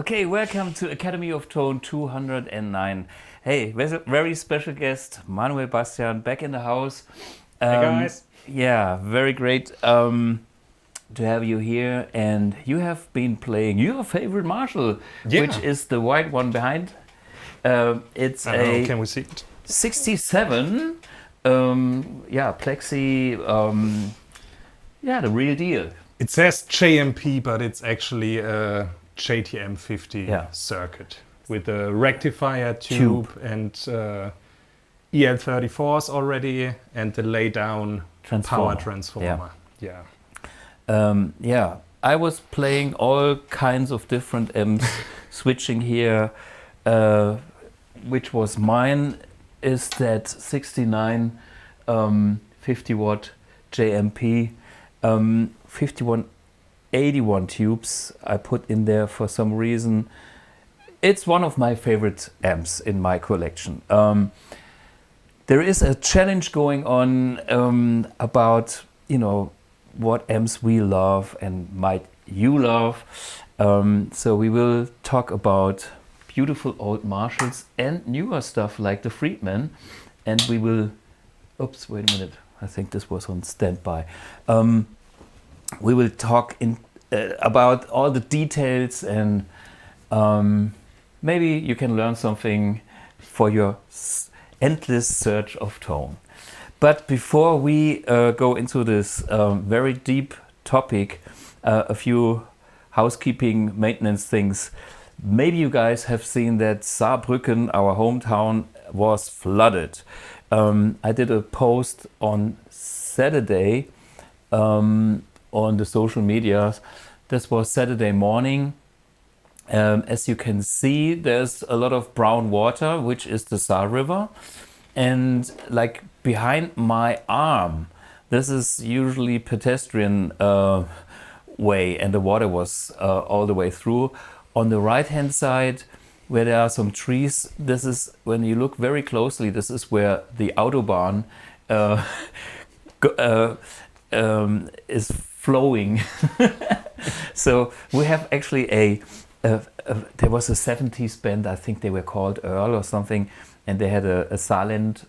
Okay, welcome to Academy of Tone 209. Hey, there's a very special guest, Manuel Bastian, back in the house. Hey guys. Yeah, very great to have you here. And you have been playing your favorite Marshall, which is the white one behind. It's a can we see it? 67, Plexi, the real deal. It says JMP, but it's actually a JTM50 circuit with a rectifier tube. And EL34s already, and the laydown power transformer. I was playing all kinds of different amps, switching here. Which was mine is that 69 50 watt JMP 5181 tubes I put in there for some reason. It's one of my favorite amps in my collection. There is a challenge going on about, what amps we love and might you love. So we will talk about beautiful old Marshalls and newer stuff like the Friedman, and we will, oops, wait a minute, I think this was on standby. We will talk about all the details, and maybe you can learn something for your endless search of tone. But before we go into this very deep topic, a few housekeeping maintenance things. Maybe you guys have seen that Saarbrücken, our hometown, was flooded. I did a post on Saturday on the social media. This was Saturday morning. As you can see, there's a lot of brown water, which is the Saar River. And like behind my arm, this is usually pedestrian way, and the water was all the way through. On the right hand side, where there are some trees, this is, when you look very closely, this is where the Autobahn is flowing. So we have actually there was a 70s band, I think they were called Earl or something, and they had a Saarland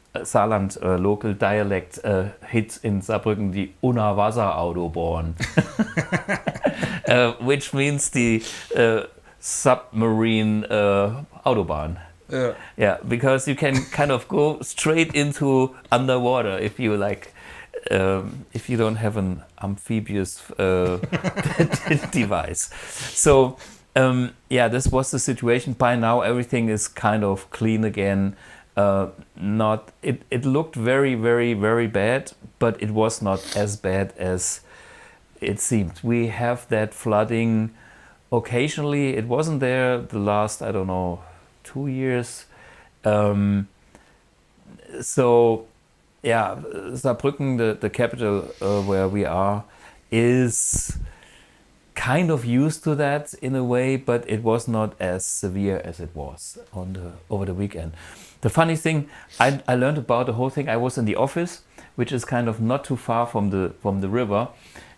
local dialect hit in Saarbrücken, the Unterwasser-Autobahn, which means the submarine Autobahn. Yeah, because you can kind of go straight into underwater if you like, if you don't have an amphibious device. So this was the situation. By now everything is kind of clean again. It looked very, very, very bad, but it was not as bad as it seemed. We have that flooding occasionally. It wasn't there the last, 2 years. Saarbrücken, the capital where we are, is kind of used to that in a way, but it was not as severe as it was over the weekend. The funny thing, I learned about the whole thing. I was in the office, which is kind of not too far from the river,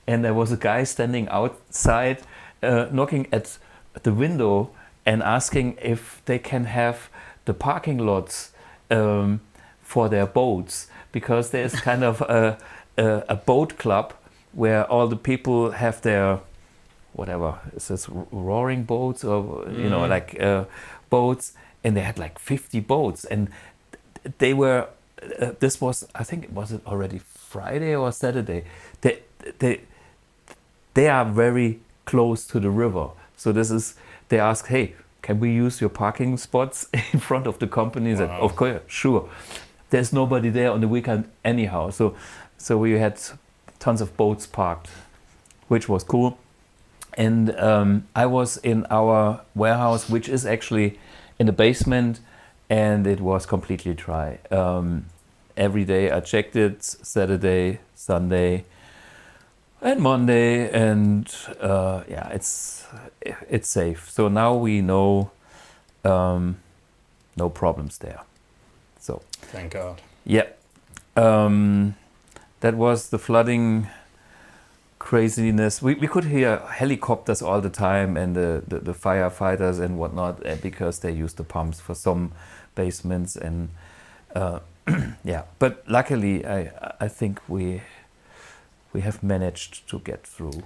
and there was a guy standing outside knocking at the window and asking if they can have the parking lots for their boats, because there's kind of a boat club where all the people have their, whatever, is this roaring boats or, boats, and they had like 50 boats, and they were, this was, I think, was it already Friday or Saturday? They are very close to the river. So they ask, hey, can we use your parking spots in front of the companies? Wow. Of course, sure. There's nobody there on the weekend anyhow. So we had tons of boats parked, which was cool. And I was in our warehouse, which is actually in the basement, and it was completely dry. Every day I checked it, Saturday, Sunday, and Monday, and it's safe. So now we know no problems there. So thank God. Yeah, that was the flooding craziness. We could hear helicopters all the time and the firefighters and whatnot because they use the pumps for some basements and yeah. But luckily, I think we have managed to get through.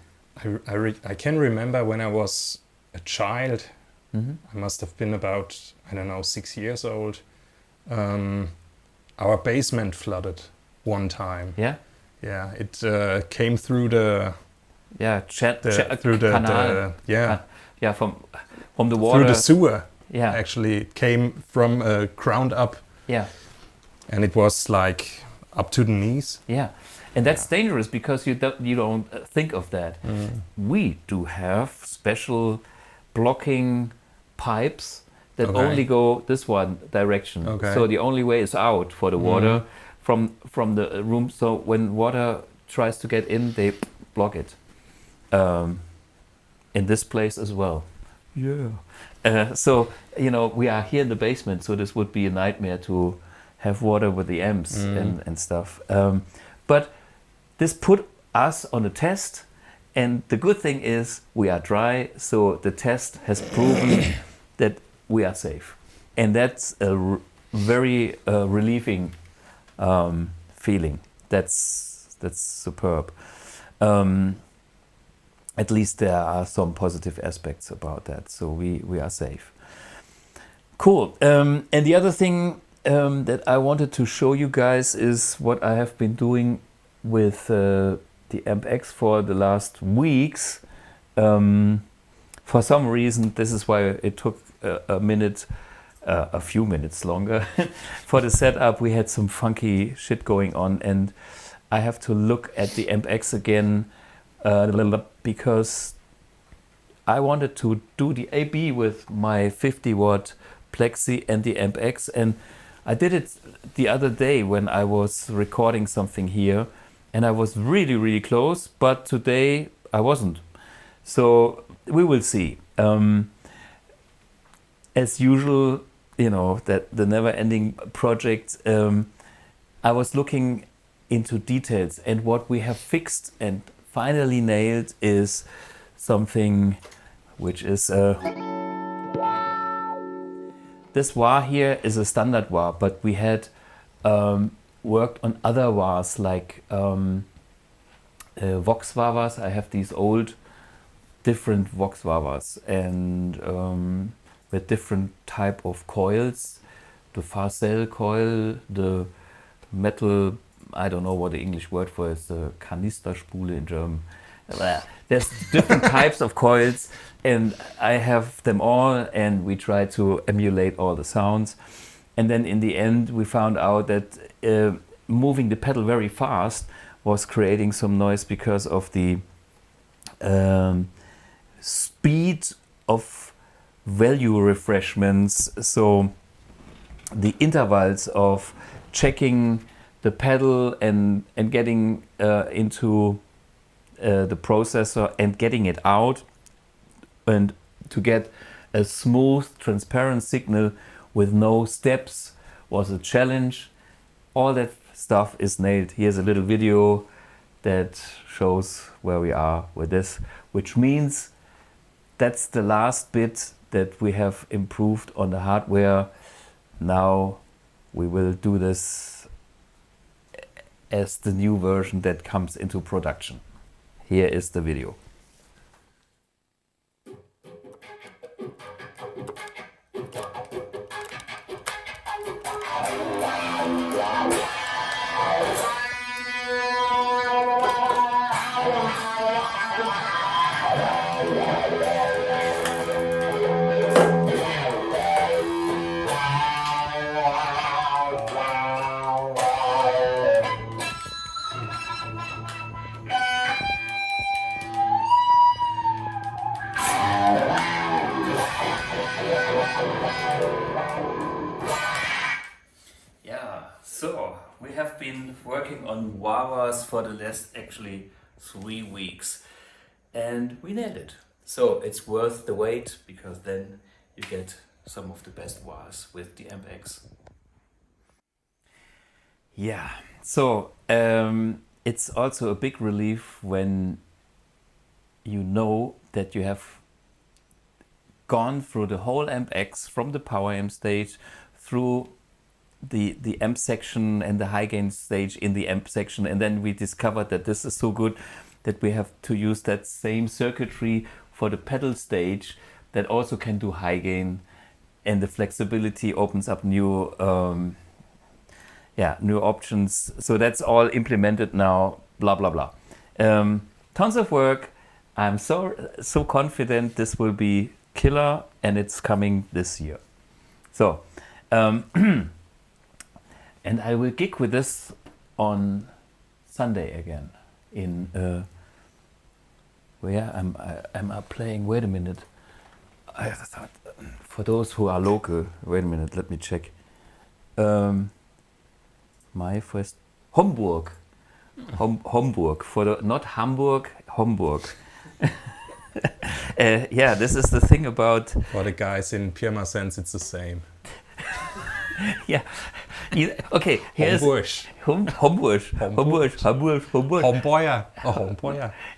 I can remember when I was a child. I must have been about, I don't know, 6 years old. Our basement flooded one time. Yeah. Yeah, it came through the canal. From the water through the sewer. Yeah, actually, it came from ground up. Yeah, and it was like up to the knees. Yeah, and that's dangerous because you don't think of that. We do have special blocking pipes that only go this one direction. So the only way is out for the water from the room. So when water tries to get in, they block it. In this place as well. Yeah. So we are here in the basement, so this would be a nightmare to have water with the amps and stuff. But this put us on a test, and the good thing is we are dry, so the test has proven that we are safe, and that's a very relieving feeling. That's superb. At least there are some positive aspects about that, so we are safe. Cool. And the other thing that I wanted to show you guys is what I have been doing with the AMPX for the last weeks. For some reason, this is why it took a few minutes longer for the setup. We had some funky shit going on, and I have to look at the AMPX again because I wanted to do the AB with my 50-watt Plexi and the AMPX, and I did it the other day when I was recording something here, and I was really close, but today I wasn't. So we will see. As usual, that the never-ending project, I was looking into details, and what we have fixed and finally nailed is something which is this wah here is a standard wah, but we had worked on other wahs like Vox wahs. I have these old different Vox wahs and with different type of coils, the Farcell coil, the metal, I don't know what the English word for it is, the Kanisterspule in German. There's different types of coils, and I have them all, and we try to emulate all the sounds. And then in the end, we found out that moving the pedal very fast was creating some noise because of the speed of value refreshments. So the intervals of checking the pedal and getting into the processor and getting it out, and to get a smooth, transparent signal with no steps was a challenge. All that stuff is nailed. Here's a little video that shows where we are with this, which means that's the last bit that we have improved on the hardware. Now we will do this as the new version that comes into production. Here is the video. So we have been working on wah-wahs for the last actually 3 weeks, and we nailed it. So it's worth the wait, because then you get some of the best wahs with the AMPX. Yeah, so it's also a big relief when you know that you have gone through the whole AMPX from the power amp stage through the amp section and the high gain stage in the amp section, and then we discovered that this is so good that we have to use that same circuitry for the pedal stage that also can do high gain, and the flexibility opens up new new options. So that's all implemented now, blah blah blah. Tons of work. I'm so confident this will be killer, and it's coming this year. So and I will gig with this on Sunday again in where am I playing? Wait a minute. I thought, for those who are local, wait a minute, let me check. My first Homburg, Homburg, for the not Hamburg, Homburg. This is the thing about. For the guys in Pirmasens, it's the same. Yeah. Okay. Here's Homburg.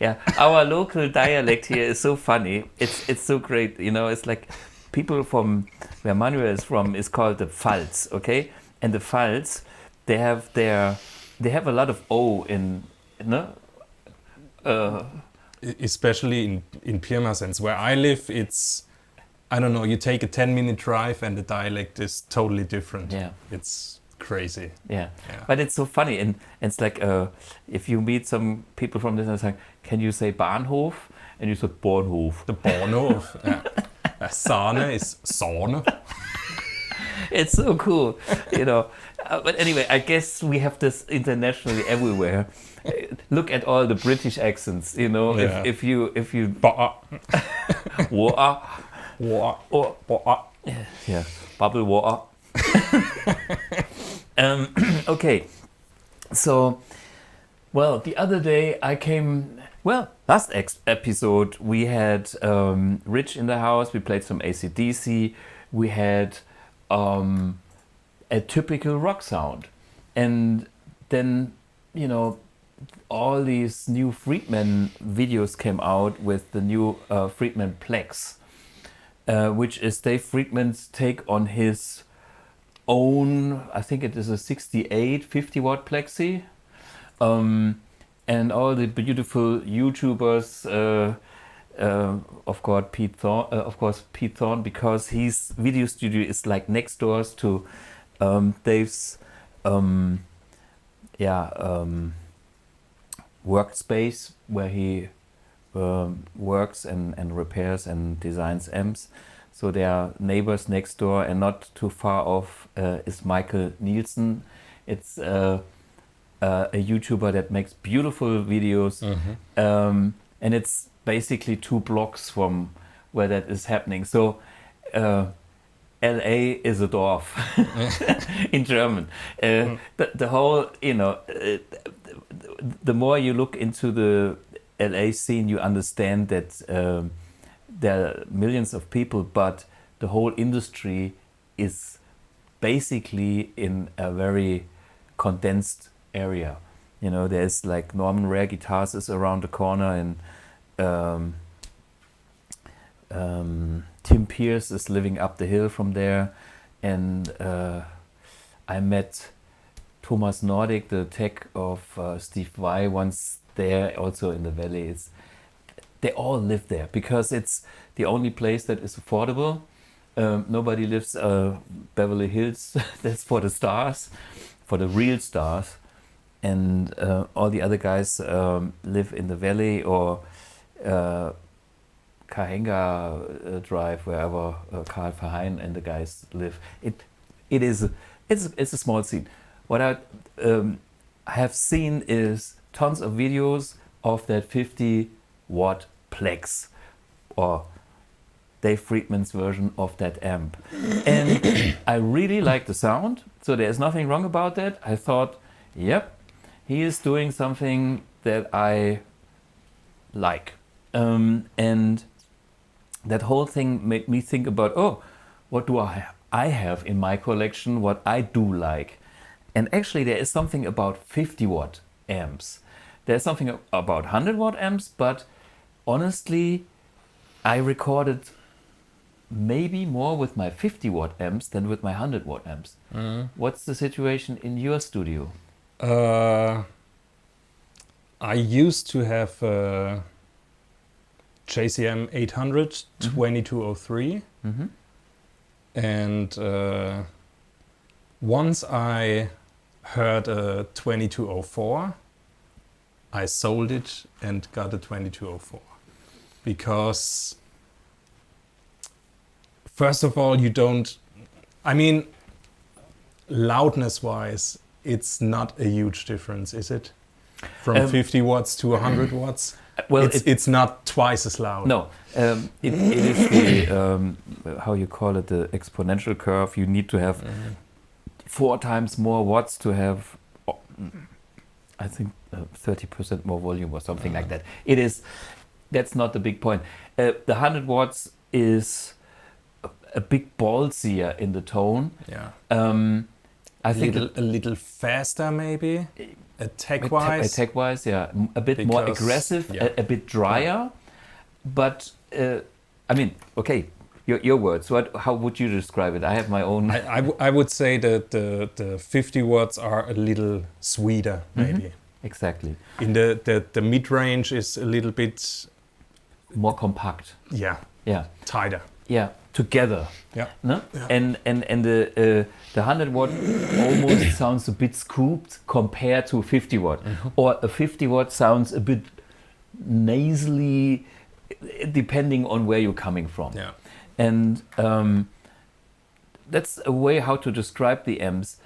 Yeah. Our local dialect here is so funny. It's so great. You know, it's like people from where Manuel is from is called the Pfalz. Okay, and the Pfalz, they have a lot of O in, especially in Pirmasens, where I live, it's, I don't know, you take a 10-minute drive and the dialect is totally different. Yeah. It's crazy. Yeah. But it's so funny, and it's like if you meet some people from this, it's like, can you say Bahnhof? And you say Bahnhof. The Bahnhof. Yeah. Sahne is Sahne. It's so cool, you know. But anyway, I guess we have this internationally everywhere. Look at all the British accents, you know. Yeah. If you yeah, bubble water. Okay, so well, the other day I came. Well, last episode we had Rich in the house. We played some AC/DC. We had a typical rock sound, and then, you know, all these new Friedman videos came out with the new Friedman Plex, which is Dave Friedman's take on his own, I think it is a 68 50-watt Plexi, and all the beautiful YouTubers, of course Pete Thorne, because his video studio is like next doors to Dave's workspace, where he works and repairs and designs amps. So they are neighbors next door, and not too far off is Michael Nielsen. It's a YouTuber that makes beautiful videos, and it's basically 2 blocks from where that is happening. So LA is a Dorf in German. The whole, you know, the more you look into the LA scene, you understand that there are millions of people, but the whole industry is basically in a very condensed area. You know, there's like Norman Rare Guitars is around the corner, and Tim Pierce is living up the hill from there, and I met Thomas Nordic, the tech of Steve Vai, once there, also in the valley. They all live there because it's the only place that is affordable. Nobody lives Beverly Hills. That's for the stars, for the real stars, and all the other guys live in the valley or Cahenga Drive, wherever Karl Verheyen and the guys live. It's a small scene. What I have seen is tons of videos of that 50-watt Plex, or Dave Friedman's version of that amp. And I really like the sound, so there's nothing wrong about that. I thought, yep, he is doing something that I like. And that whole thing made me think about, oh, what do I have in my collection, what I do like. And actually there is something about 50-watt amps. There's something about 100-watt amps, but honestly, I recorded maybe more with my 50 watt amps than with my 100 watt amps. What's the situation in your studio? I used to have JCM 800 2203, and once I heard a 2204, I sold it and got a 2204, because first of all, loudness wise, it's not a huge difference, is it? From 50 watts to 100 watts? Well, it's not twice as loud. No, it is the, how you call it, the exponential curve. You need to have 4 times more watts to have, I think, 30% more volume or something like that. That's not the big point. The 100 watts is a big ballsier in the tone. Yeah. I think a little faster, maybe. Attack-wise. Attack-wise, yeah, a bit more aggressive, yeah. a bit drier. But I mean, okay, your words. How would you describe it? I have my own. I would say that the 50 watts are a little sweeter, maybe. Exactly. In the mid range is a little bit more compact. Yeah. Yeah. Tighter. Yeah. Together. Yeah. No? Yeah. And the 100 watt almost sounds a bit scooped compared to 50 watt. Or a 50 watt sounds a bit nasally depending on where you're coming from. Yeah. And that's a way how to describe the amps.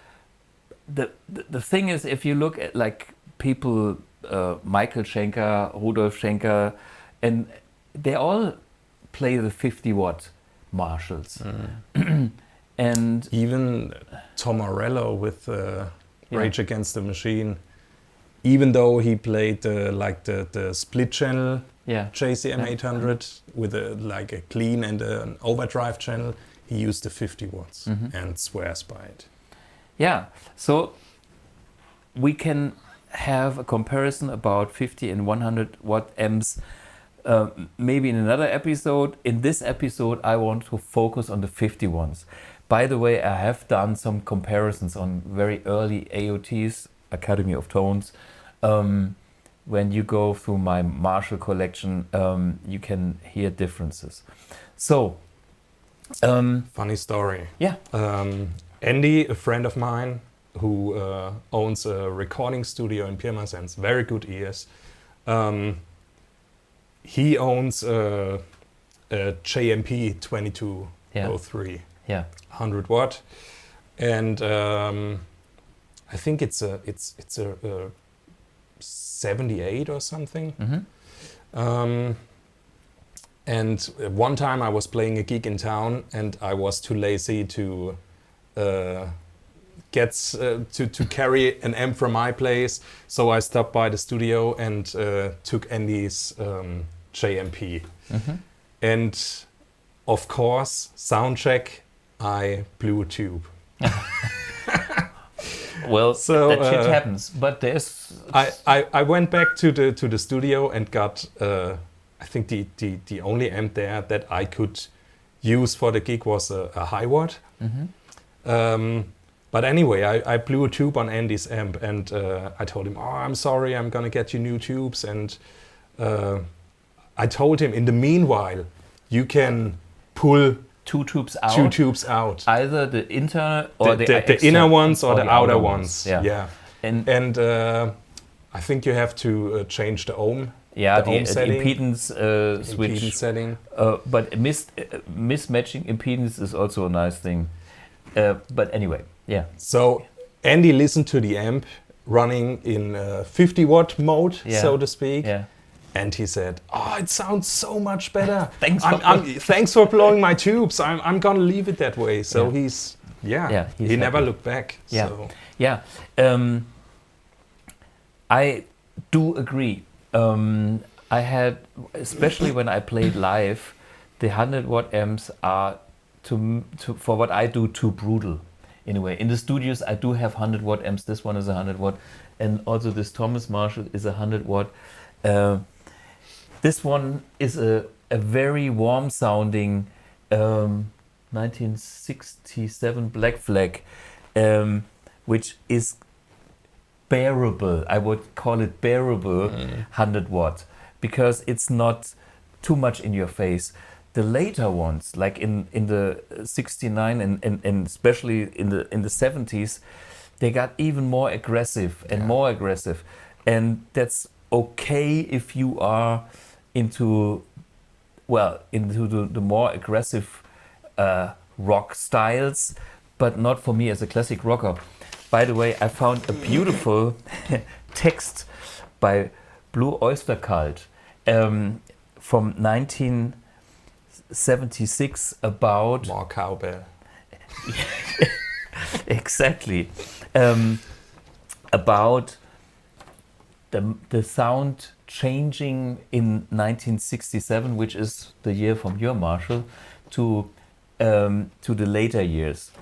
The thing is, if you look at like people, Michael Schenker, Rudolf Schenker, and they all play the 50 watt Marshalls. And even Tom Morello with Rage Against the Machine, even though he played the split channel JCM 800 with a clean and an overdrive channel, he used the 50 watts and swears by it. Yeah, so we can have a comparison about 50 and 100 watt amps maybe in another episode. In this episode, I want to focus on the 50 ones. By the way, I have done some comparisons on very early AOTs, Academy of Tones. When you go through my Marshall collection, you can hear differences. So, funny story. Yeah. Andy, a friend of mine who owns a recording studio in Pirmasens, very good ears. He owns a JMP 2203, 100 watt, and I think it's a 78 or something. And one time I was playing a gig in town, and I was too lazy to to carry an amp from my place, so I stopped by the studio and took Andy's JMP. And of course, sound check, I blew a tube. Well, so that shit happens, but there's. I went back to the studio and got I think the only amp there that I could use for the gig was a high watt. But anyway, I blew a tube on Andy's amp, and I told him, "Oh, I'm sorry, I'm gonna get you new tubes." And I told him, in the meanwhile, you can pull two tubes out. Either the internal or the inner ones or the outer ones. Yeah. And I think you have to change the ohm. Yeah, the ohm setting, impedance switch. Impedance setting. But mismatching impedance is also a nice thing. But anyway, yeah. So Andy listened to the amp running in 50 watt mode, so to speak. Yeah. And he said, "Oh, it sounds so much better. Thanks for blowing my tubes. I'm gonna leave it that way." So he's he never looked back. Yeah, so. yeah. I do agree. I had, especially when I played live, the 100 watt amps are for what I do too brutal. In a way, in the studios I do have 100 watt amps. This one is 100 watt, and also this Thomas Marshall is 100 watt. This one is a very warm sounding 1967 Black Flag, which is bearable. I would call it bearable 100 watt, because it's not too much in your face. The later ones, like in the 69 and especially in the 70s, they got even more aggressive and more aggressive, and that's okay if you are into the more aggressive rock styles, but not for me as a classic rocker. By the way, I found a beautiful text by Blue Oyster Cult from 1976 about more cowbell. Exactly. About the sound changing in 1967, which is the year from your Marshall, to the later years.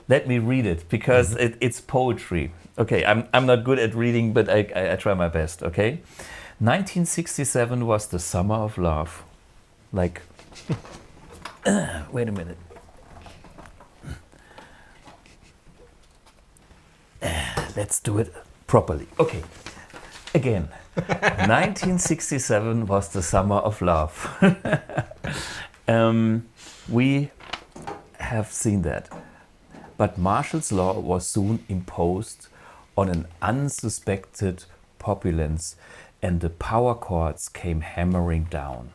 Let me read it, because it's poetry. Okay, I'm not good at reading, but I try my best, okay? 1967 was the summer of love. Like, wait a minute. Let's do it properly. Okay, again. 1967 was the summer of love. We have seen that. But Marshall's law was soon imposed on an unsuspected populace, and the power chords came hammering down.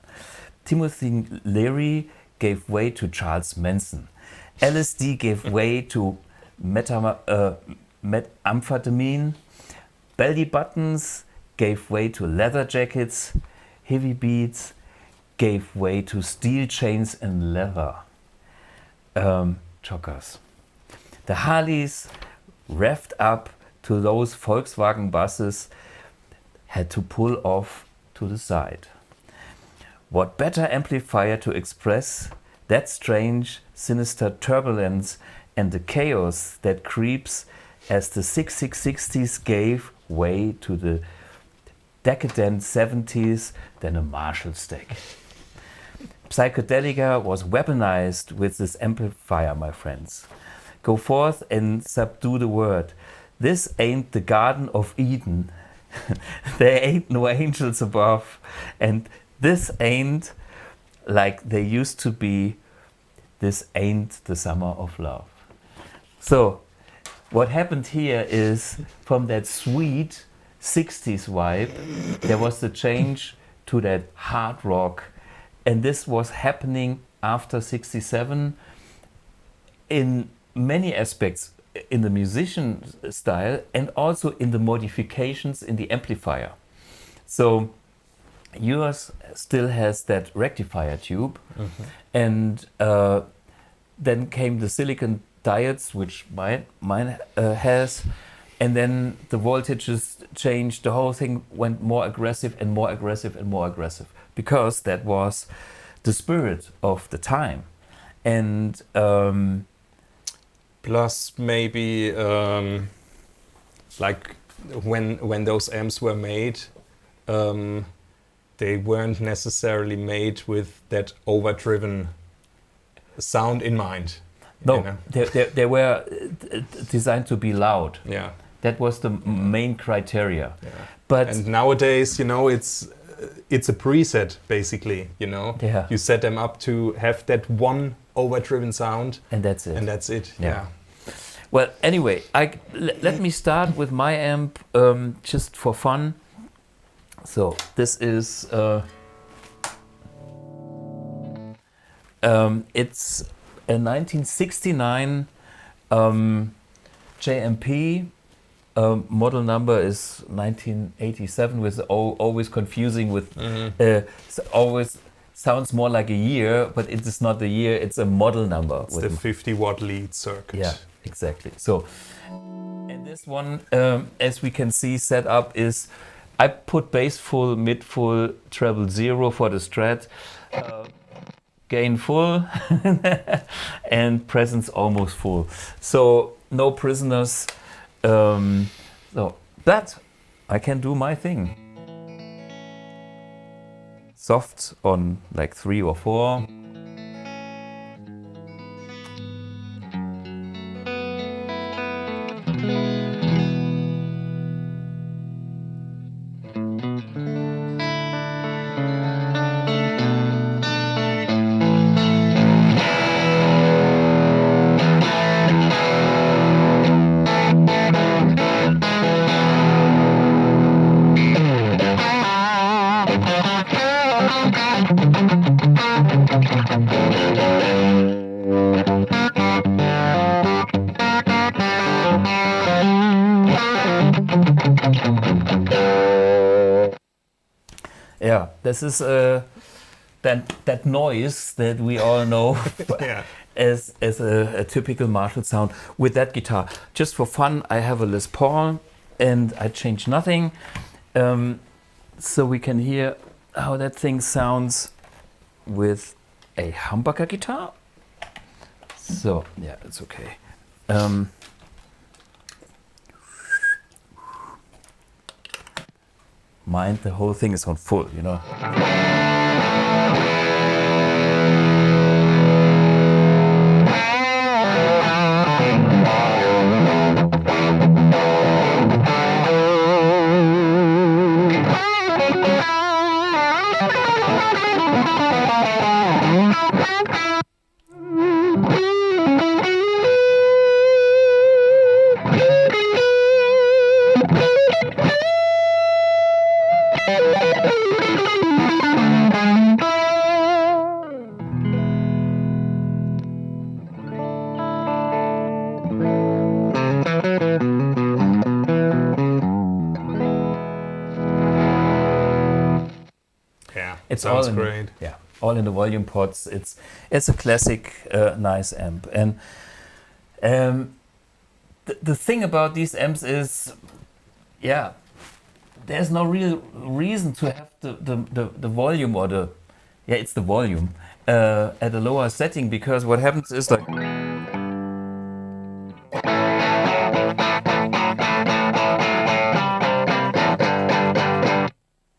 Timothy Leary gave way to Charles Manson. LSD gave way to methamphetamine. Belly buttons gave way to leather jackets. Heavy beats gave way to steel chains and leather chokers. The Harleys, revved up to those Volkswagen buses, had to pull off to the side. What better amplifier to express that strange, sinister turbulence and the chaos that creeps as the 6660s gave way to the decadent 70s than a Marshall stack. Psychedelica was weaponized with this amplifier, my friends. Go forth and subdue the word. This ain't the Garden of Eden. There ain't no angels above. And this ain't like they used to be. This ain't the summer of love. So, what happened here is, from that sweet 60s vibe, there was the change to that hard rock. And this was happening after 67 in many aspects, in the musician style and also in the modifications in the amplifier. So yours still has that rectifier tube, and then came the silicon diodes, which mine has, and then the voltages changed. The whole thing went more aggressive and more aggressive and more aggressive, because that was the spirit of the time. And plus maybe like when those amps were made, they weren't necessarily made with that overdriven sound in mind. No, you know? they were designed to be loud. Yeah, that was the main criteria. Yeah. But and nowadays, you know, it's a preset basically. You know, yeah. You set them up to have that one overdriven sound, and that's it. And that's it. Yeah. Well, anyway, let me start with my amp just for fun. So this is it's a 1969 JMP. Model number is 1987, with always confusing with always sounds more like a year, but it is not the year, it's a model number. It's the 50 watt lead circuit. Yeah, exactly. So, and this one, as we can see, set up is, I put bass full, mid full, treble 0 for the strat, gain full, and presence almost full. So no prisoners. So, but I can do my thing. soft on like 3 or 4. Yeah, this is that noise that we all know Yeah. as a typical Marshall sound with that guitar. Just for fun, I have a Les Paul and I change nothing, so we can hear how that thing sounds with a humbucker guitar. So yeah, it's okay. Mind the whole thing is on full, you know. It's sounds all great. Yeah, all in the volume pots. It's a classic, nice amp. And the thing about these amps is, yeah, there's no real reason to have the volume or it's the volume at a lower setting, because what happens is like.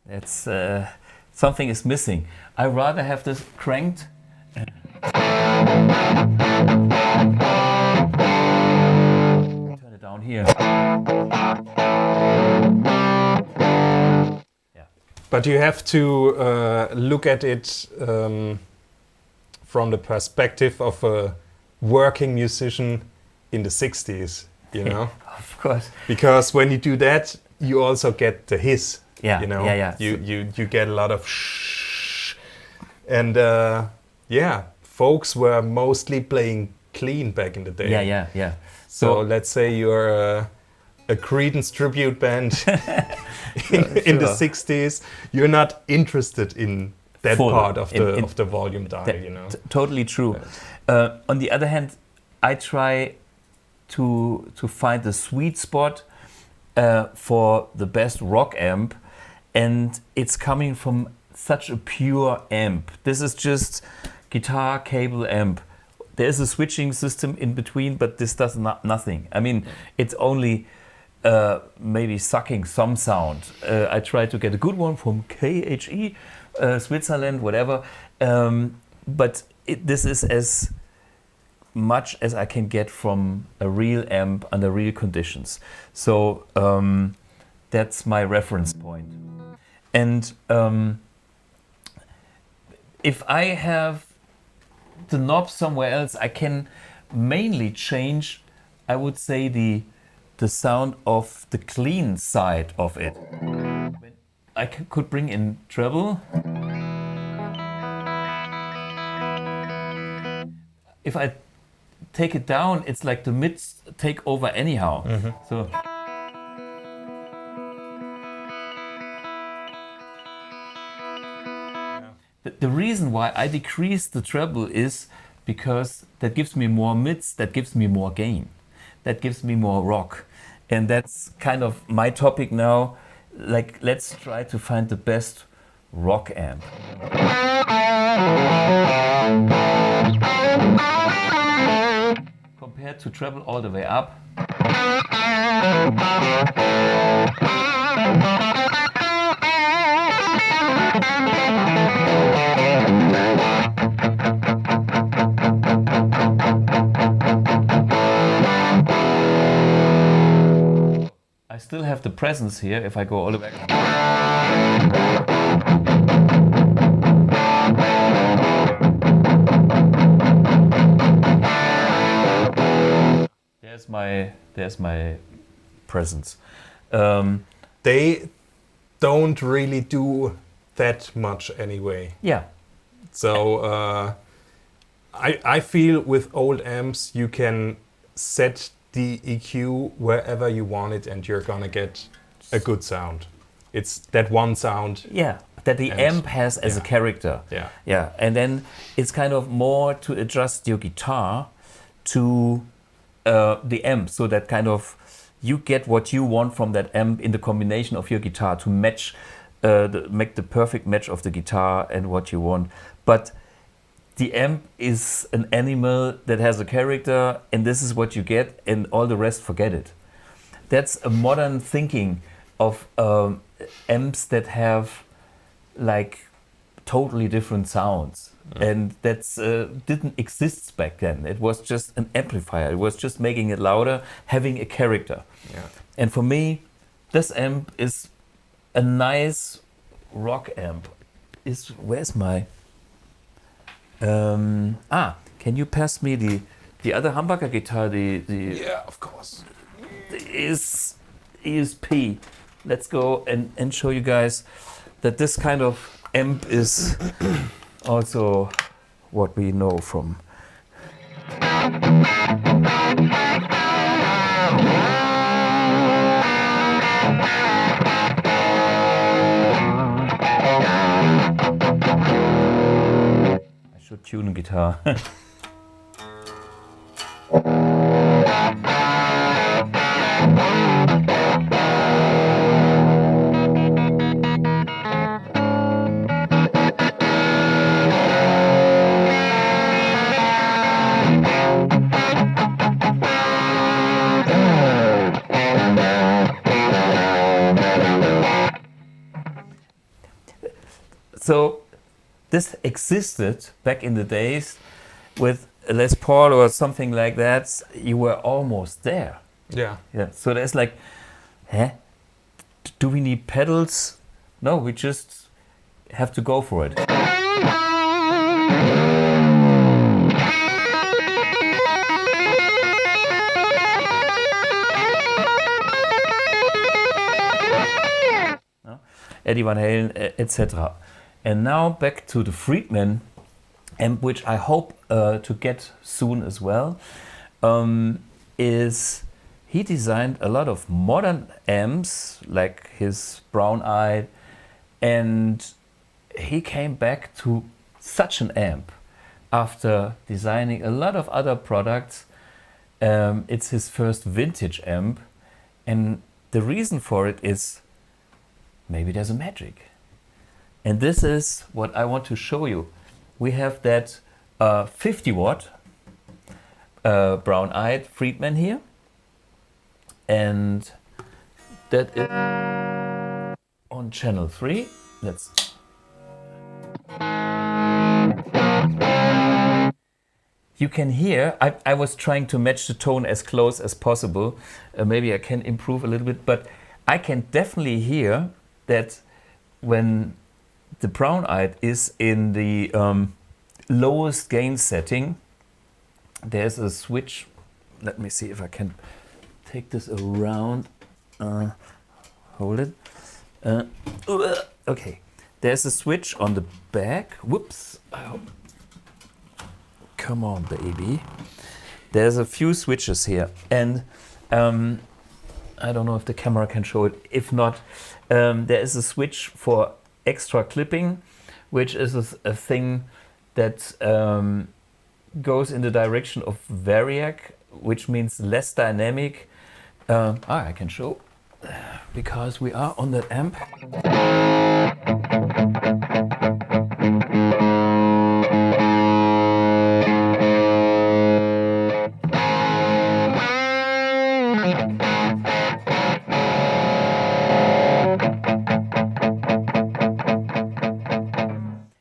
It's something is missing. I rather have this cranked. Turn it down here. Yeah. But you have to look at it from the perspective of a working musician in the 60s, you know? Of course. Because when you do that, you also get the hiss. Yeah, you know, yeah. You get a lot of shh, and folks were mostly playing clean back in the day. Yeah. So let's say you're a Creedence tribute band in the 60s, you're not interested in that part of the volume dial, you know. Totally true. On the other hand, I try to find the sweet spot for the best rock amp. And it's coming from such a pure amp. This is just guitar cable amp. There's a switching system in between, but this does nothing. I mean, it's only maybe sucking some sound. I try to get a good one from KHE, Switzerland, whatever. But this is as much as I can get from a real amp under real conditions. So that's my reference point. And if I have the knob somewhere else, I can mainly change, I would say, the sound of the clean side of it. I could bring in treble. If I take it down, it's like the mids take over anyhow. Mm-hmm. So. The reason why I decrease the treble is because that gives me more mids, that gives me more gain, that gives me more rock. And that's kind of my topic now. Like, let's try to find the best rock amp. Compared to treble all the way up. the presence here, if I go all the way back. There's my presence. They don't really do that much anyway. Yeah. So I feel with old amps you can set the EQ wherever you want it and you're gonna get a good sound. It's that one sound. Yeah, that the amp has as a character. Yeah. Yeah, and then it's kind of more to adjust your guitar to the amp, so that kind of you get what you want from that amp in the combination of your guitar to match, make the perfect match of the guitar and what you want. But the amp is an animal that has a character, and this is what you get, and all the rest, forget it. That's a modern thinking of amps that have like totally different sounds. And that's didn't exist back then. It was just an amplifier. It was just making it louder, having a character. Yeah. And for me, this amp is a nice rock amp. Where's my... can you pass me the other humbucker guitar? Yeah, of course. Is ESP. Let's go and show you guys that this kind of amp is also what we know from. I should tune a guitar. So this existed back in the days with a Les Paul or something like that. You were almost there. Yeah. Yeah. So there's like, do we need pedals? No, we just have to go for it. Eddie Van Halen, etc. And now back to the Friedman amp, which I hope to get soon as well, is he designed a lot of modern amps, like his Brown-Eyed, and he came back to such an amp after designing a lot of other products. It's his first vintage amp, and the reason for it is maybe there's a magic. And this is what I want to show you. We have that 50 watt Brown-Eyed Friedman here. And that is on channel 3. You can hear, I was trying to match the tone as close as possible. Maybe I can improve a little bit, but I can definitely hear that when the Brown-Eyed is in the lowest gain setting, there's a switch. Let me see if I can take this around. Hold it. Okay, there's a switch on the back. Whoops. Come on, baby. There's a few switches here, and I don't know if the camera can show it. If not, there is a switch for extra clipping, which is a thing that goes in the direction of variac, which means less dynamic. I can show, because we are on that amp.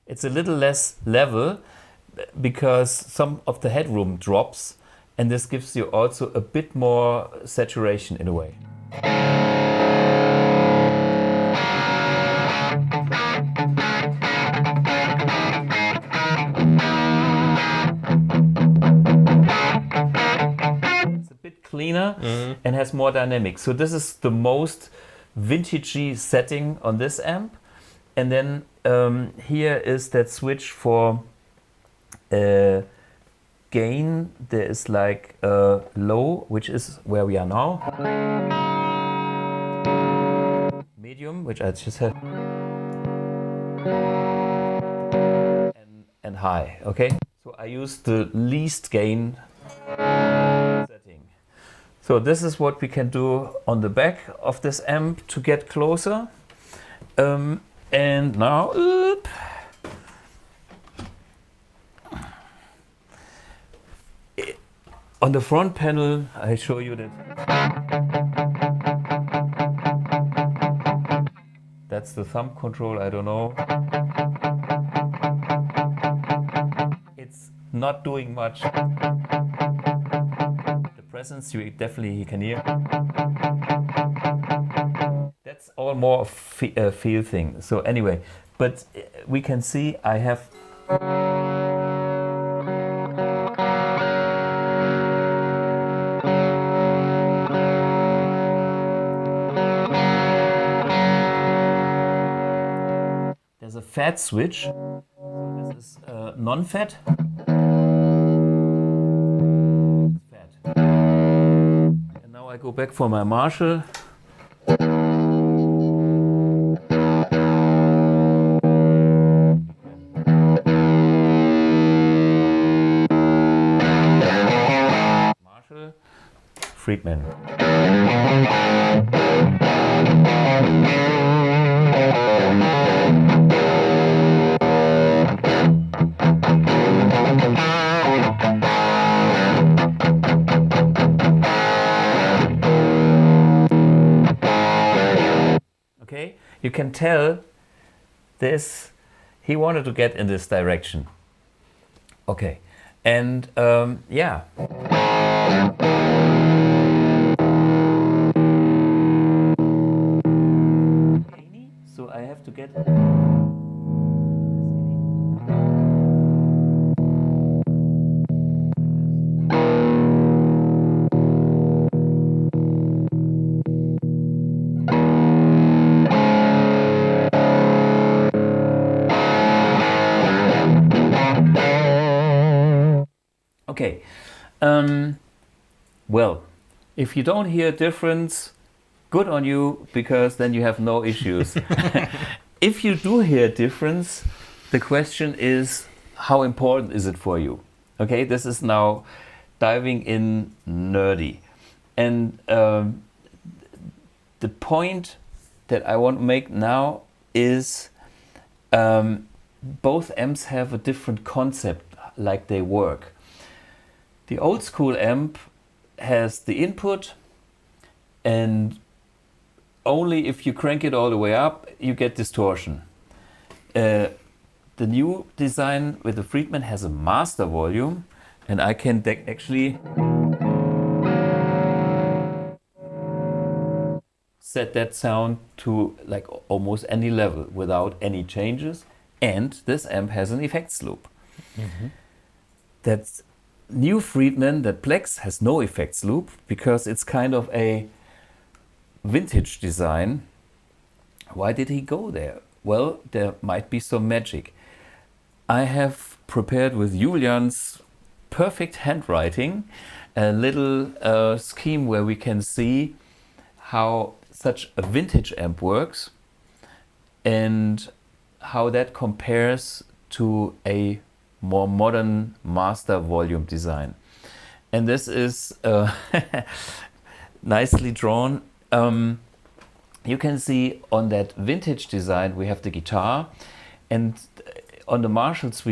It's a little less level because some of the headroom drops, and this gives you also a bit more saturation in a way. cleaner and has more dynamics. So this is the most vintagey setting on this amp. And then here is that switch for gain. There is like low, which is where we are now. Medium, which I just had. And high, okay? So I use the least gain setting. So this is what we can do on the back of this amp to get closer. And now, on the front panel, I show you that. That's the thumb control, I don't know. It's not doing much. The presence, you can hear. That's all more a feel thing. So anyway, but we can see I have there's a fat switch. So this is non-fat. Fat. And now I go back for my Marshall. Friedman. Okay, you can tell this, he wanted to get in this direction. Okay, and yeah. So I have to get okay. Well, if you don't hear a difference, good on you, because then you have no issues. If you do hear a difference, the question is, how important is it for you? Okay, this is now diving in nerdy. And the point that I want to make now is both amps have a different concept, like they work. The old school amp has the input, and only if you crank it all the way up, you get distortion. The new design with the Friedman has a master volume, and I can actually set that sound to like almost any level without any changes. And this amp has an effects loop. That new Friedman, that Plex, has no effects loop because it's kind of a vintage design. Why did he go there? Well, there might be some magic. I have prepared with Julian's perfect handwriting a little scheme where we can see how such a vintage amp works and how that compares to a more modern master volume design. And this is nicely drawn. You can see on that vintage design we have the guitar, and on the Marshalls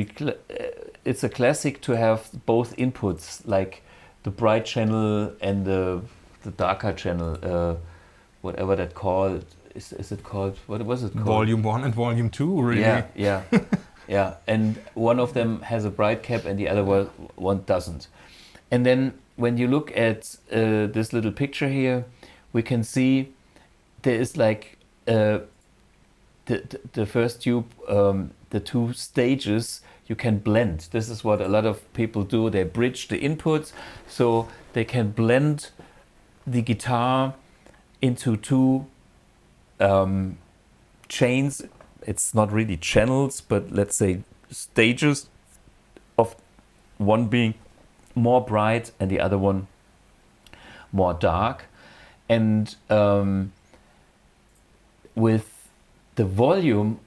it's a classic to have both inputs, like the bright channel and the darker channel, whatever that called. Is it called, what was it called? Volume 1 and Volume 2, really? Yeah. Yeah, and one of them has a bright cap and the other one doesn't. And then when you look at this little picture here, we can see there is like the first tube, the two stages you can blend. This is what a lot of people do. They bridge the inputs so they can blend the guitar into two chains. It's not really channels, but let's say stages, of one being more bright and the other one more dark. And with the volume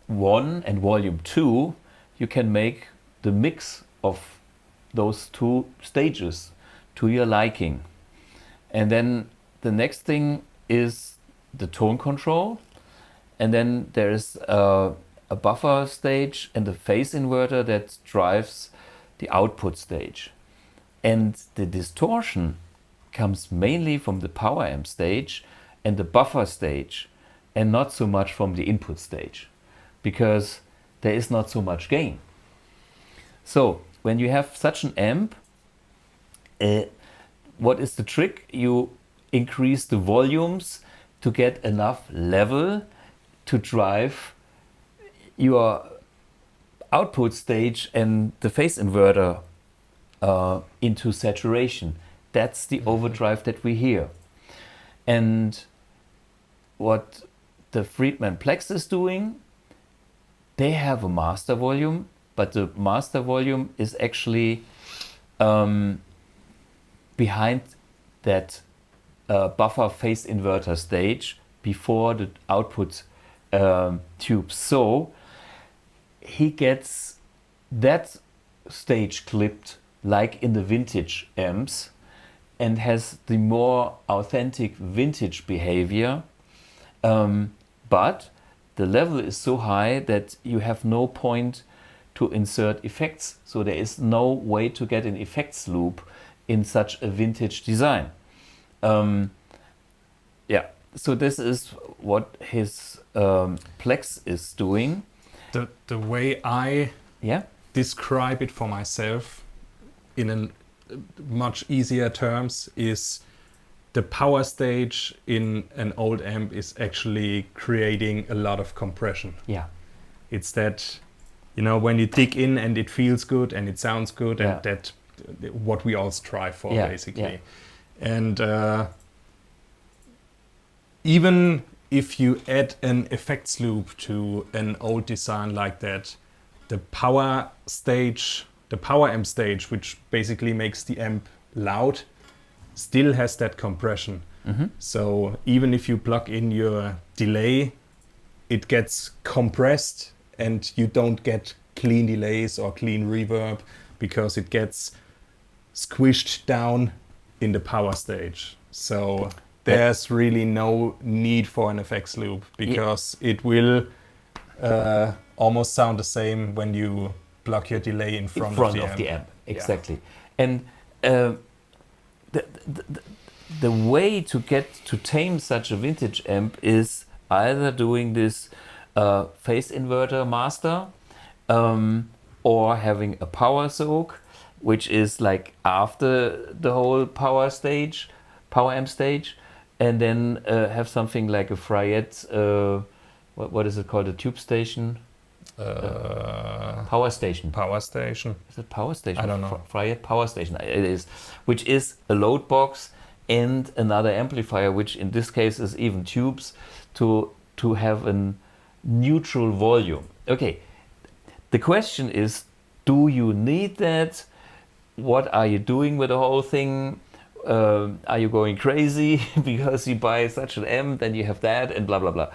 1 and volume 2, you can make the mix of those two stages to your liking. And then the next thing is the tone control. And then there's a buffer stage and a phase inverter that drives the output stage. And the distortion comes mainly from the power amp stage and the buffer stage, and not so much from the input stage, because there is not so much gain. So when you have such an amp, what is the trick? You increase the volumes to get enough level to drive your output stage and the phase inverter into saturation. That's the overdrive that we hear. And what the Friedman Plexi is doing, they have a master volume, but the master volume is actually behind that buffer phase inverter stage before the output tube. So he gets that stage clipped like in the vintage amps and has the more authentic vintage behavior. But the level is so high that you have no point to insert effects. So there is no way to get an effects loop in such a vintage design. Yeah, so this is what his Plex is doing. The way I describe it for myself in a much easier terms is the power stage in an old amp is actually creating a lot of compression. Yeah. It's that, you know, when you dig in and it feels good and it sounds good, and that what we all strive for, basically. And even if you add an effects loop to an old design like that, the power stage, the power amp stage, which basically makes the amp loud, still has that compression. So even if you plug in your delay, it gets compressed and you don't get clean delays or clean reverb because it gets squished down in the power stage. So there's really no need for an effects loop because it will almost sound the same when you plug your delay in front of the amp. Exactly. And the way to get to tame such a vintage amp is either doing this phase inverter master or having a power soak, which is like after the whole power amp stage, and then have something like a Friedman, what is it called, a tube station? Power station. Power station. Is it power station? I don't know. Friedman power station. It is, which is a load box and another amplifier, which in this case is even tubes to have a neutral volume. Okay. The question is, do you need that? What are you doing with the whole thing? Are you going crazy because you buy such an amp, then you have that, and blah blah blah.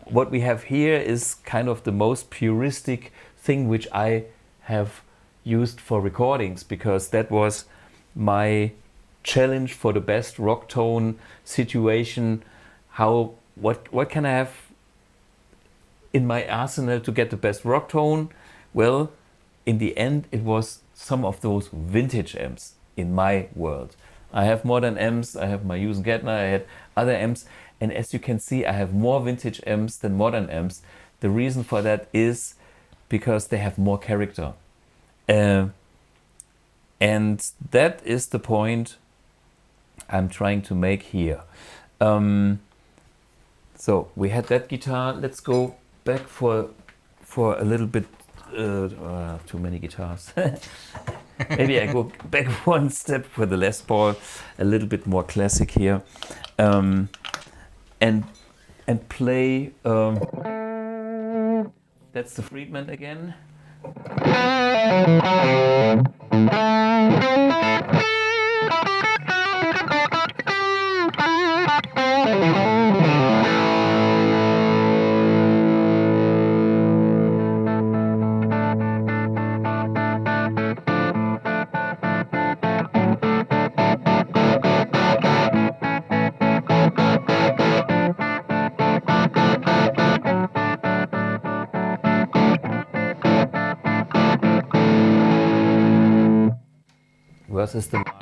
What we have here is kind of the most puristic thing which I have used for recordings, because that was my challenge for the best rock tone situation. What can I have in my arsenal to get the best rock tone? Well, in the end, it was some of those vintage amps in my world. I have modern amps, I have my Hughes and Gettner, I had other amps, and as you can see, I have more vintage amps than modern amps. The reason for that is because they have more character. And that is the point I'm trying to make here. So we had that guitar. Let's go back for a little bit. Too many guitars. Maybe I go back one step for the Les Paul, a little bit more classic here, and play. That's the Friedman again. Versus the Marshall.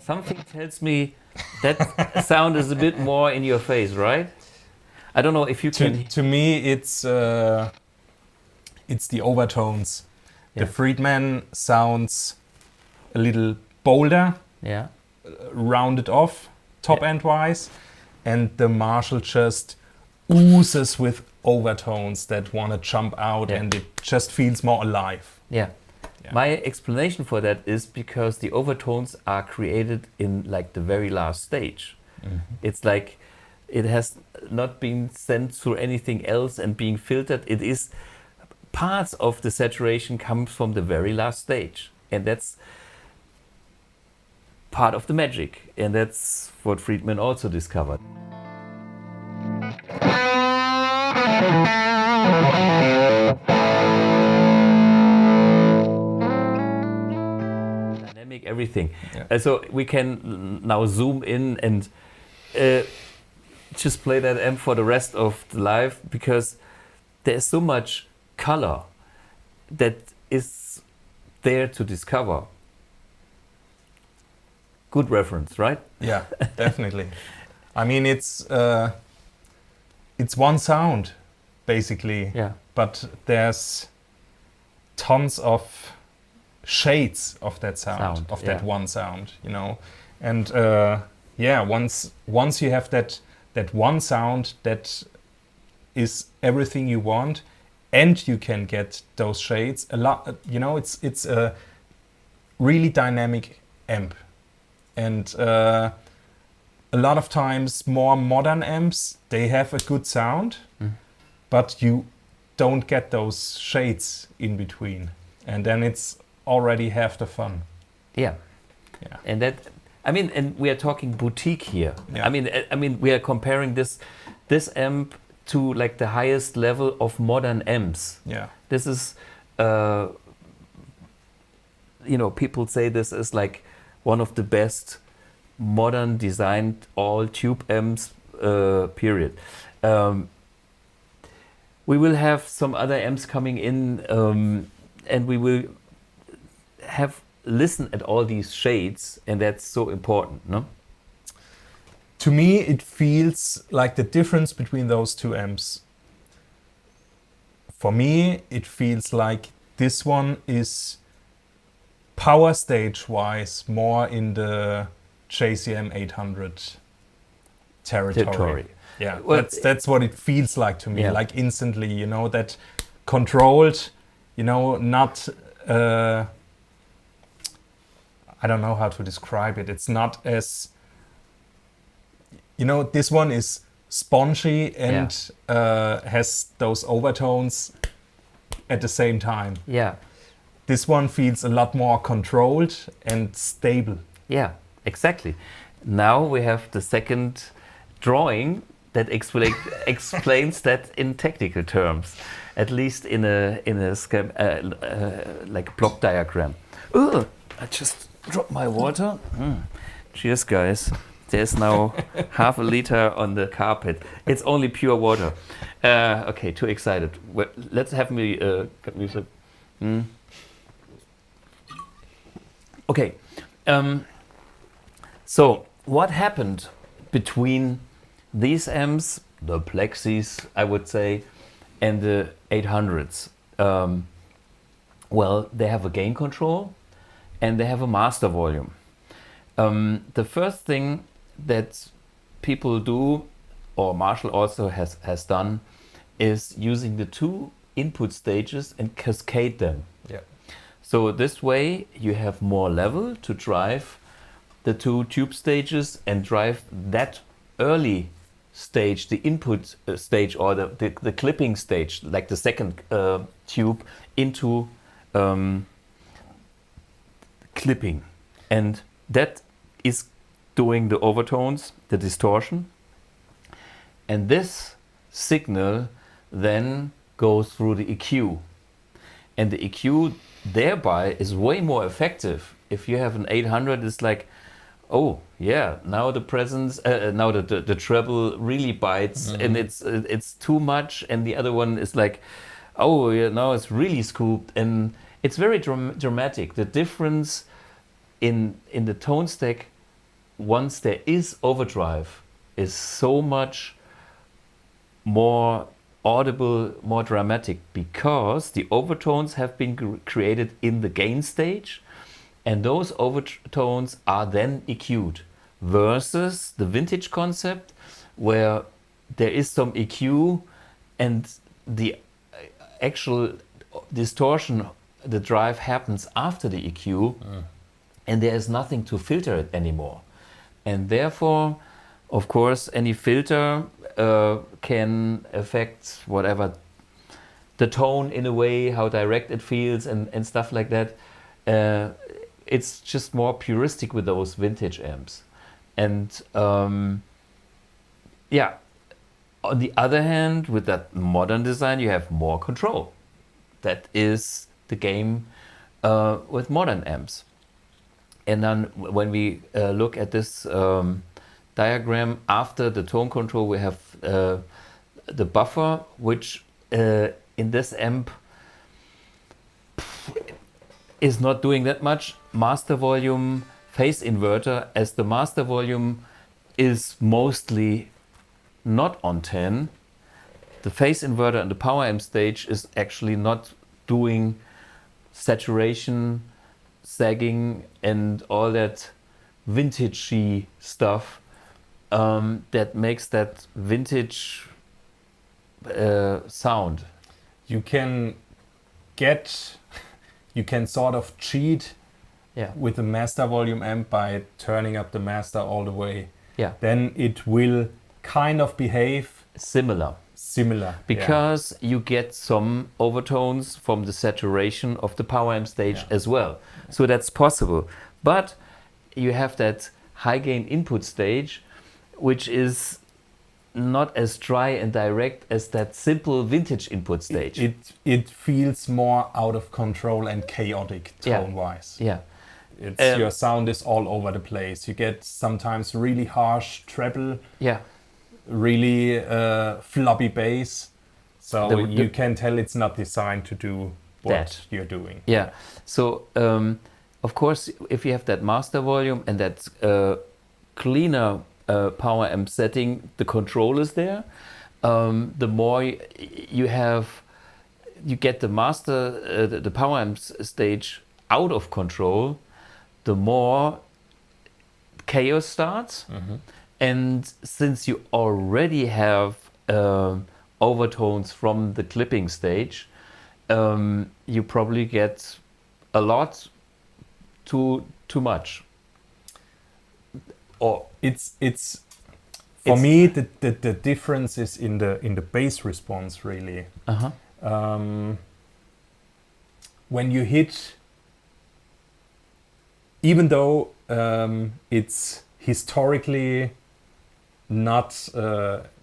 Something tells me that sound is a bit more in your face, right? I don't know if you can. To me, it's the overtones. Yeah. The Friedman sounds a little bolder, Yeah. rounded off, top end wise, and the Marshall just oozes with overtones that want to jump out, and it just feels more alive. Yeah. My explanation for that is because the overtones are created in like the very last stage. Mm-hmm. It's like it has not been sent through anything else and being filtered. It is parts of the saturation comes from the very last stage, and that's part of the magic, and that's what Friedman also discovered. Dynamic everything. Yeah. So we can now zoom in and just play that amp for the rest of the live, because there's so much color that is there to discover. Good reference, right? Yeah, definitely. I mean, it's one sound, basically. Yeah. But there's tons of shades of that sound. Of that one sound, you know. And once you have that one sound that is everything you want, and you can get those shades a lot. You know, it's a really dynamic amp. And a lot of times more modern amps, they have a good sound, but you don't get those shades in between. And then it's already half the fun. Yeah. Yeah. And that, I mean, and we are talking boutique here. Yeah. I mean, we are comparing this amp to like the highest level of modern amps. Yeah. This is, people say this is like one of the best modern designed all tube amps, period. We will have some other amps coming in, and we will listen at all these shades, and that's so important, no? To me, it feels like the difference between those two amps. For me, it feels like this one is power stage wise more in the JCM 800 territory. Yeah, well, that's what it feels like to me. Yeah. Like instantly, you know, that controlled, you know, not I don't know how to describe it. It's not as, you know, this one is spongy and has those overtones at the same time. Yeah. This one feels a lot more controlled and stable. Yeah, exactly. Now we have the second drawing that explains that in technical terms, at least in a like a block diagram. Ugh, I just dropped my water. Cheers, guys. There's now half a liter on the carpet. It's only pure water. Okay, too excited. Well, let's have me get music. Okay. So what happened between these amps, the Plexis, I would say, and the 800s? Well, they have a gain control, and they have a master volume. The first thing that people do, or Marshall also has done, is using the two input stages and cascade them. Yeah. So this way you have more level to drive the two tube stages and drive that early stage, the input stage, or the clipping stage, like the second tube, into clipping. And that is doing the overtones, the distortion. And this signal then goes through the EQ. And the EQ thereby is way more effective. If you have an 800, it's like, oh yeah, now the presence, now the treble really bites, and it's too much, and the other one is like, oh yeah, now it's really scooped, and it's very dramatic. The difference in the tone stack, once there is overdrive, is so much more audible, more dramatic, because the overtones have been created in the gain stage, and those overtones are then EQ'd, versus the vintage concept where there is some EQ and the actual distortion, the drive happens after the EQ, and there is nothing to filter it anymore. And therefore, of course, any filter can affect whatever the tone in a way, how direct it feels, and stuff like that. It's just more puristic with those vintage amps. And yeah, on the other hand, with that modern design, you have more control. That is the game with modern amps. And then when we look at this diagram, after the tone control, we have the buffer, which in this amp is not doing that much. Master volume, phase inverter, as the master volume is mostly not on 10. The phase inverter and the power amp stage is actually not doing saturation, sagging, and all that vintagey stuff that makes that vintage sound. You can sort of cheat with the master volume amp by turning up the master all the way. Yeah. Then it will kind of behave similar. Because you get some overtones from the saturation of the power amp stage as well. So that's possible. But you have that high gain input stage, which is not as dry and direct as that simple vintage input stage. It feels more out of control and chaotic tone-wise. Yeah. It's your sound is all over the place. You get sometimes really harsh treble. Yeah. Really floppy bass. So you can tell it's not designed to do what you're doing. Yeah. So of course, if you have that master volume and that cleaner power amp setting, the control is there. The more you get the master, the power amp stage out of control, the more chaos starts. And since you already have overtones from the clipping stage, you probably get a lot too much. Or it's for me the difference is in the bass response, really. When you hit, even though it's historically not,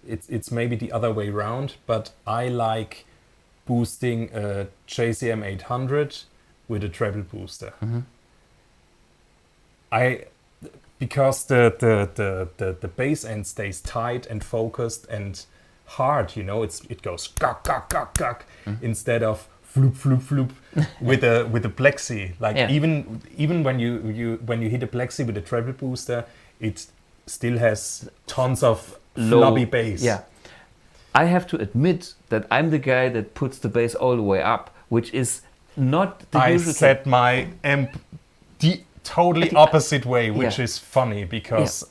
it's maybe the other way around, but I like boosting a JCM 800 with a treble booster. Because the bass end stays tight and focused and hard, you know, it goes gak gak gak gak instead of floop floop floop with a Plexi. Like even when you hit a Plexi with a treble booster, it still has tons of floppy bass. Yeah, I have to admit that I'm the guy that puts the bass all the way up, which is not the usual. I set my amp the totally opposite way, which is funny because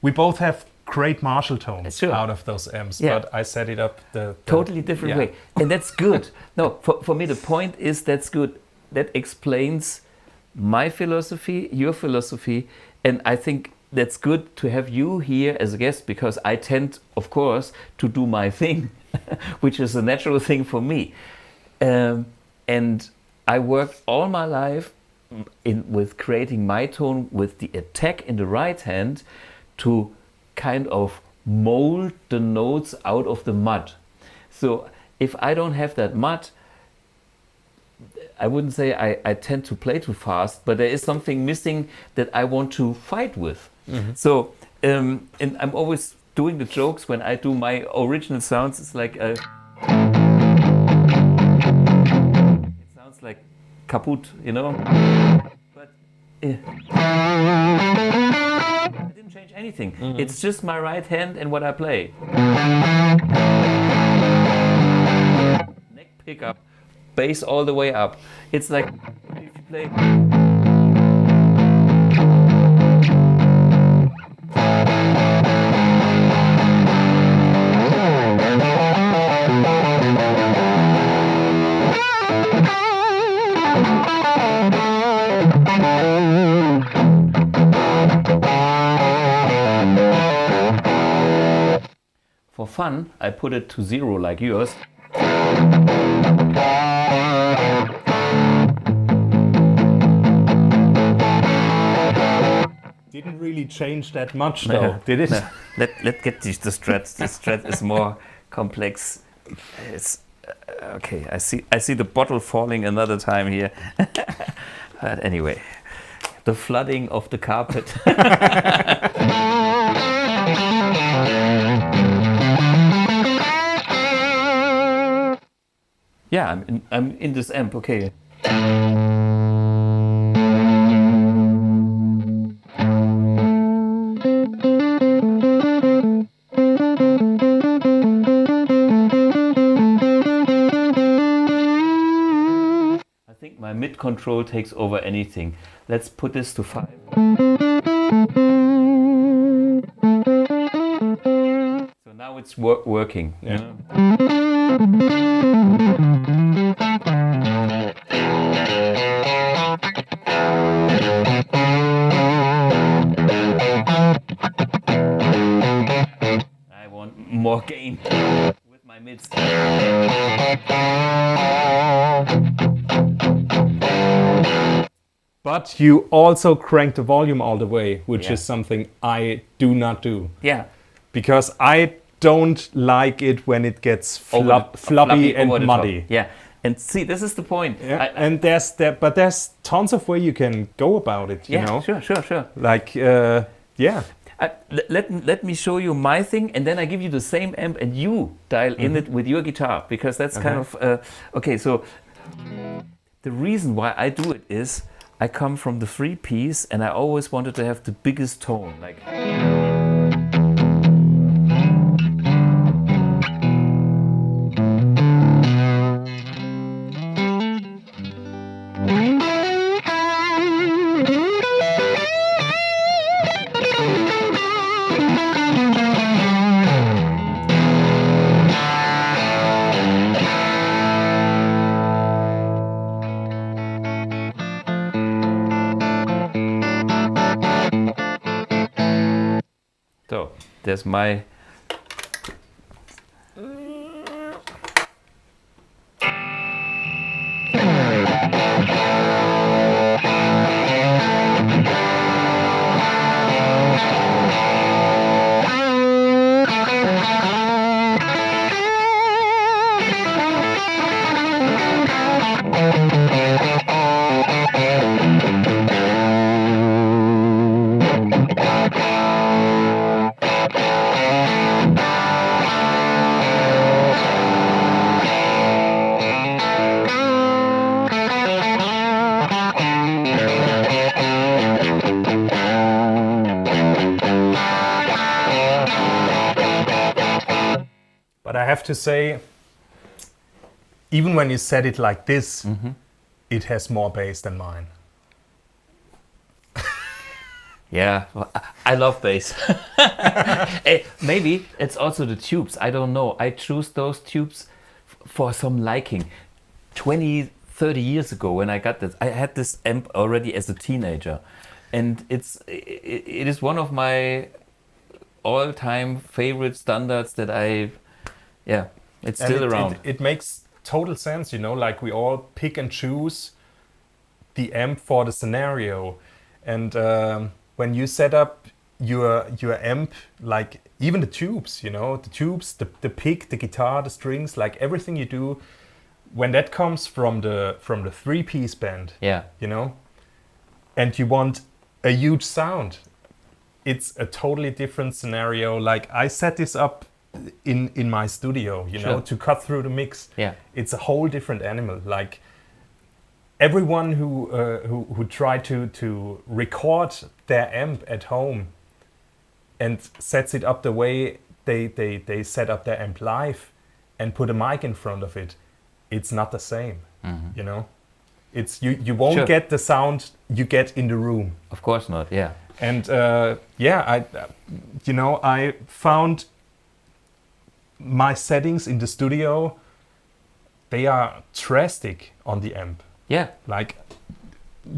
we both have great Marshall tones out of those amps, but I set it up the totally different way, and that's good. No, for me the point is that's good. That explains my philosophy, your philosophy, and I think that's good to have you here as a guest because I tend, of course, to do my thing, which is a natural thing for me, and I worked all my life with creating my tone with the attack in the right hand to kind of mold the notes out of the mud. So if I don't have that mud, I wouldn't say I tend to play too fast, but there is something missing that I want to fight with. So, and I'm always doing the jokes when I do my original sounds. It's like it sounds like kaput, you know. But I didn't change anything. It's just my right hand and what I play. Neck pickup. Bass all the way up. It's like if you play. For fun, I put it to 0 like yours. Didn't really change that much though, did it? No. Let's get the Strat. The Strat is more complex. It's okay. I see the bottle falling another time here. But anyway, the flooding of the carpet. Yeah, I'm in this amp. Okay. My mid control takes over anything. Let's put this to 5. So now it's working. Yeah. I want more gain with my mids. But you also crank the volume all the way, which is something I do not do. Yeah. Because I don't like it when it gets floppy and muddy. Yeah. And see, this is the point. Yeah. And there's tons of way you can go about it, you know? Sure. Like, let me show you my thing, and then I give you the same amp, and you dial in it with your guitar, because that's kind of okay. So the reason why I do it is I come from the 3-piece, and I always wanted to have the biggest tone, like. So there's my But I have to say, even when you set it like this, it has more bass than mine. Yeah, well, I love bass. Maybe it's also the tubes. I don't know. I choose those tubes for some liking. 20, 30 years ago when I got this, I had this amp already as a teenager. And it is one of my all-time favorite standards that it's still around. It makes total sense, you know, like we all pick and choose the amp for the scenario. And when you set up your amp, like even the tubes, you know, the tubes, the pick, the guitar, the strings, like everything you do, when that comes from the 3-piece band, you know, and you want a huge sound, it's a totally different scenario. Like I set this up in my studio, you know, to cut through the mix. It's a whole different animal. Like everyone who tried to record their amp at home and sets it up the way they set up their amp live and put a mic in front of it, it's not the same. You know, it's you won't get the sound you get in the room. Of course not. Yeah. And I found my settings in the studio, they are drastic on the amp. Yeah. Like,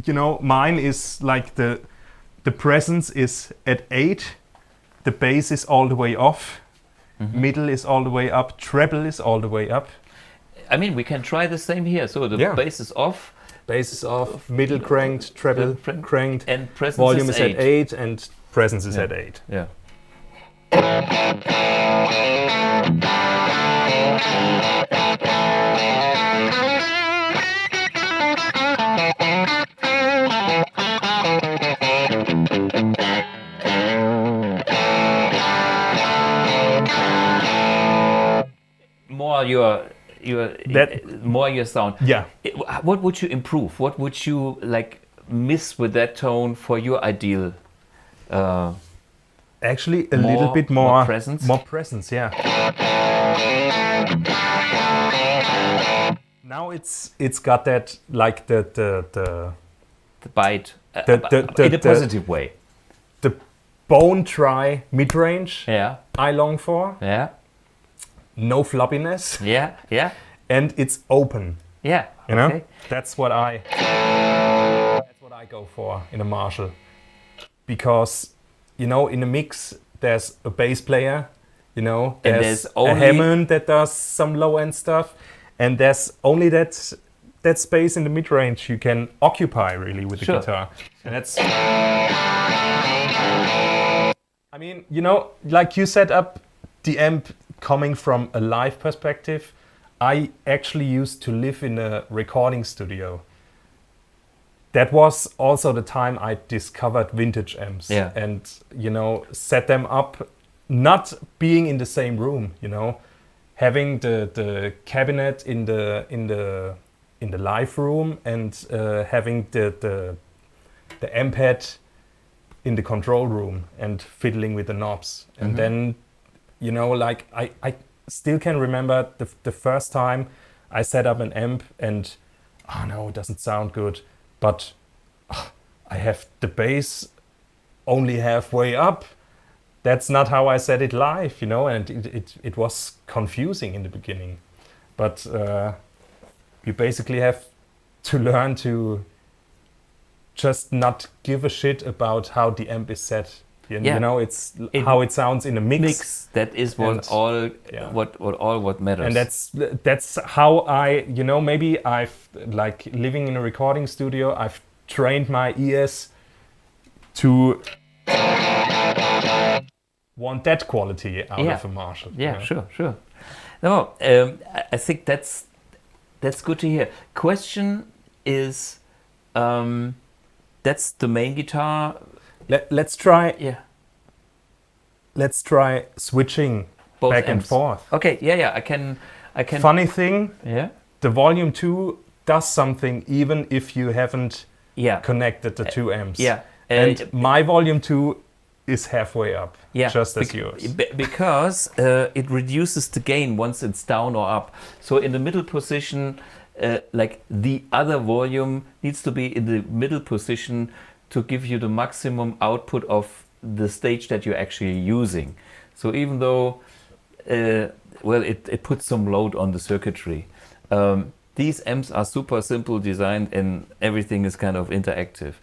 you know, mine is like the presence is at 8, the bass is all the way off, middle is all the way up, treble is all the way up. I mean, we can try the same here. So the bass is off. Bass is off, middle cranked, treble cranked, and presence volume is at 8 and presence is at 8. Yeah. More your sound. Yeah. What would you improve? What would you like miss with that tone for your ideal? Actually, a little bit more presence. More presence, yeah. Now it's got that like the bite in a positive way. The bone dry mid range. Yeah. I long for. Yeah. No floppiness. Yeah. Yeah. And it's open. Yeah. You know? That's what I go for in a Marshall. Because, you know, in a mix there's a bass player, you know, there's a Hammond that does some low end stuff, and there's only that space in the mid range you can occupy really with the guitar. And that's, I mean, you know, like you set up the amp coming from a live perspective. I actually used to live in a recording studio. That was also the time I discovered vintage amps and, you know, set them up, not being in the same room, you know, having the cabinet in the live room and having the amp head in the control room and fiddling with the knobs. And then, you know, like I still can remember the first time I set up an amp and, oh no, it doesn't sound good. But I have the bass only halfway up. That's not how I set it live, you know, and it was confusing in the beginning. But you basically have to learn to just not give a shit about how the amp is set. You know, it's how it sounds in a mix. That is what matters. And that's how I, you know, maybe I've, like, living in a recording studio, I've trained my ears to want that quality out of a Marshall. Yeah, you know? Sure. No, I think that's good to hear. Question is, that's the main guitar. Let's try. Yeah. Let's try switching both back amps. And forth. Okay. Yeah. I can. Funny thing. Yeah. The volume 2 does something even if you haven't connected the two amps. Yeah. And my volume 2 is halfway up. Yeah. Just as yours. Because it reduces the gain once it's down or up. So in the middle position, like the other volume needs to be in the middle position to give you the maximum output of the stage that you're actually using. So even though, well, it puts some load on the circuitry. These amps are super simple designed and everything is kind of interactive.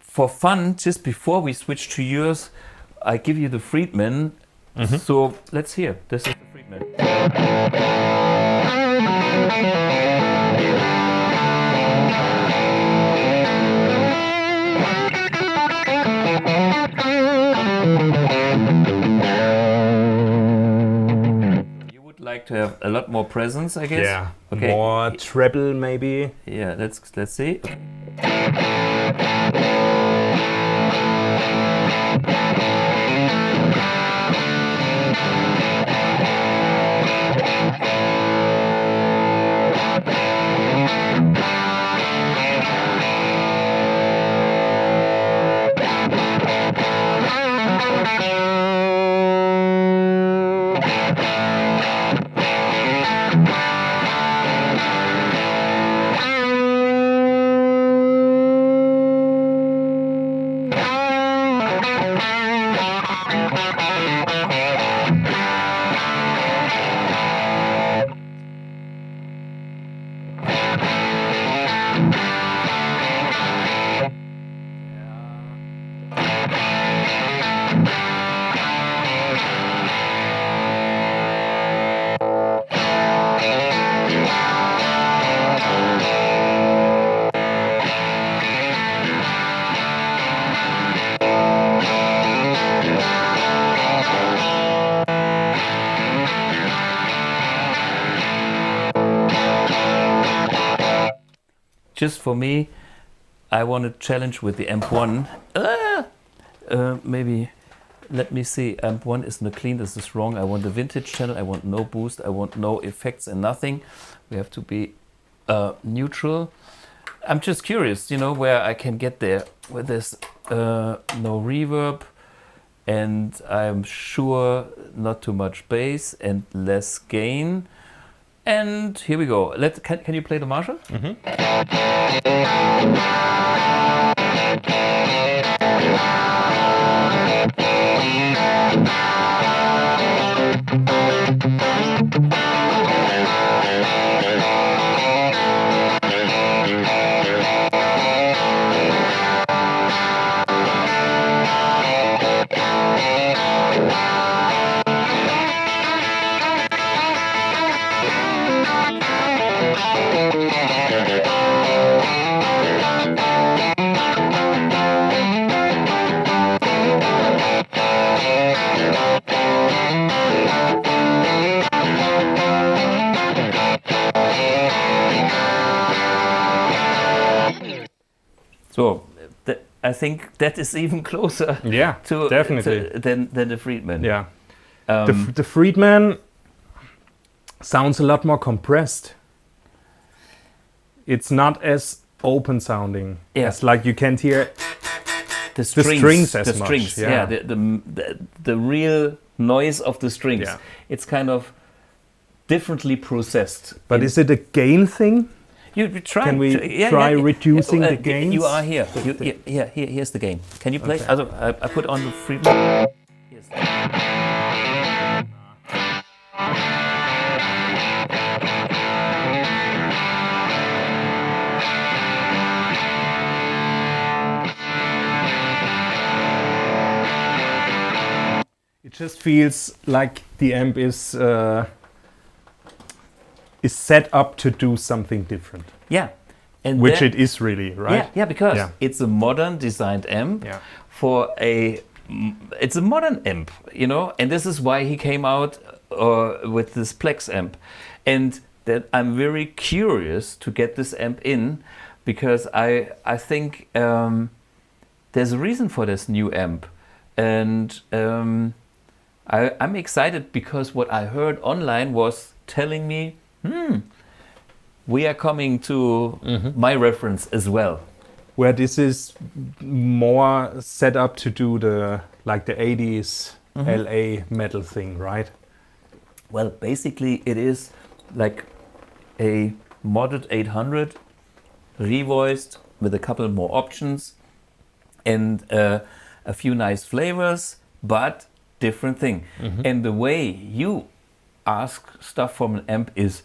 For fun, just before we switch to yours, I give you the Friedman. So let's hear. This is the Friedman. You would like to have a lot more presence, I guess. Yeah. Okay. More treble, maybe. Yeah. Let's see. Just for me, I want to challenge with the AMP1. Maybe, let me see. AMP1 is not clean, this is wrong. I want the vintage channel, I want no boost, I want no effects and nothing. We have to be neutral. I'm just curious, you know, where I can get there with this no reverb, and I'm sure not too much bass and less gain. And here we go. Can you play the Marshall? So I think that is even closer, to definitely than the Friedman. Yeah, the Friedman sounds a lot more compressed. It's not as open sounding. Yeah. It's like you can't hear the strings as much. Strings, yeah. The real noise of the strings. Yeah. It's kind of differently processed. But is it a gain thing? You try. Can we try reducing the gains? You are here. Here's the gain. Can you play? Okay. Also, I put on the Friedman. Yes. It just feels like the amp is set up to do something different. Yeah. And which it is really, right? Yeah, because it's a modern designed amp for it's a modern amp, you know, and this is why he came out with this Plex amp. And that I'm very curious to get this amp in, because I think there's a reason for this new amp. And I'm excited because what I heard online was telling me, we are coming to my reference as well. Where this is more set up to do the 80s LA metal thing, right? Well, basically it is like a modded 800 revoiced with a couple more options and a few nice flavors, but different thing. And the way you ask stuff from an amp is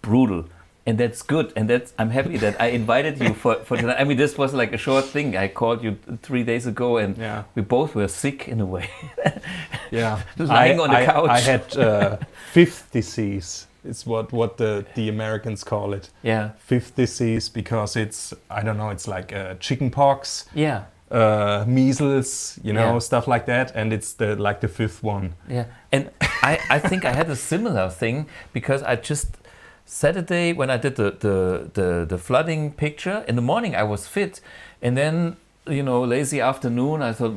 brutal. And that's good, and I'm happy that I invited you for tonight. I mean, this was like a short thing. I called you 3 days ago, and we both were sick in a way. Lying on the couch. I had fifth disease. It's what the Americans call it. Yeah. Fifth disease, because it's, I don't know, it's like chicken pox. Yeah. Measles, stuff like that, and it's the fifth one. Yeah, and I think I had a similar thing, because I just Saturday when I did the flooding picture in the morning I was fit, and then lazy afternoon I thought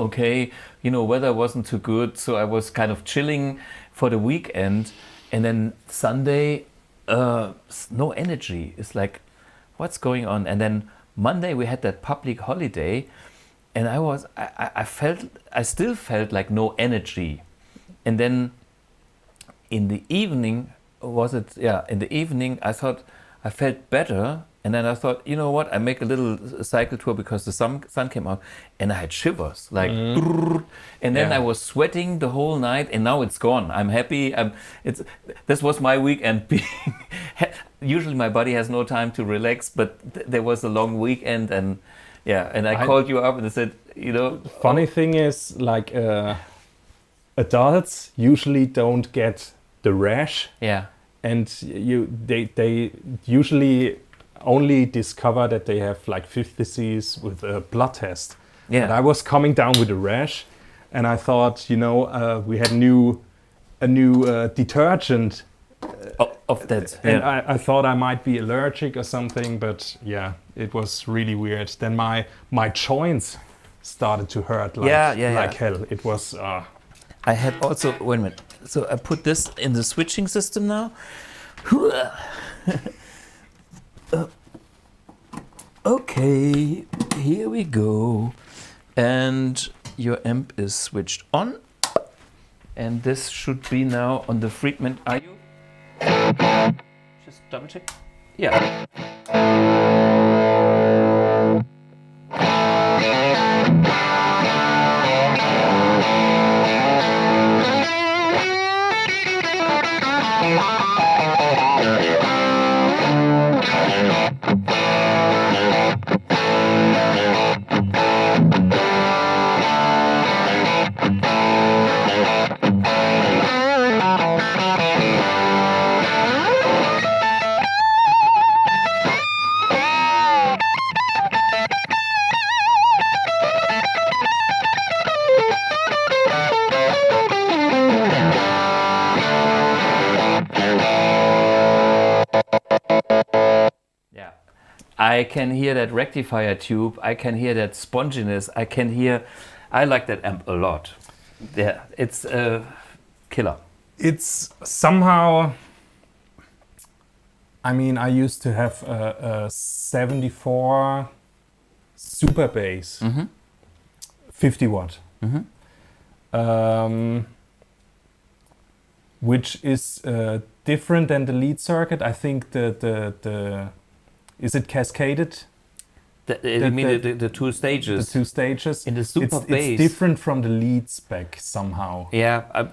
okay, weather wasn't too good, so I was kind of chilling for the weekend, and then Sunday no energy. It's like, what's going on? And then Monday we had that public holiday, and I still felt like no energy. And then in the evening, in the evening I thought I felt better, and then I thought, you know what, I make a little cycle tour because the sun came out, and I had shivers like, and then I was sweating the whole night, and now it's gone. I'm happy. This was my weekend being. Usually my body has no time to relax, but there was a long weekend, and I called you up and I said, Funny thing is, like adults usually don't get the rash. Yeah. And they usually only discover that they have like fifth disease with a blood test. Yeah. And I was coming down with a rash, and I thought, we had a new detergent. Of that. And I thought I might be allergic or something, but it was really weird. Then my joints started to hurt like hell. It was. I had also, wait a minute. So I put this in the switching system now. Okay, here we go. And your amp is switched on. And this should be now on the Friedman. Are you? Just double check. Yeah. I can hear that rectifier tube, I can hear that sponginess, I like that amp a lot. Yeah, it's a killer. It's somehow, I used to have a 74 super bass, 50 watt, which is different than the lead circuit. I think the is it Cascaded? You mean the two stages? The two stages. In the super bass. It's different from the lead spec somehow. Yeah,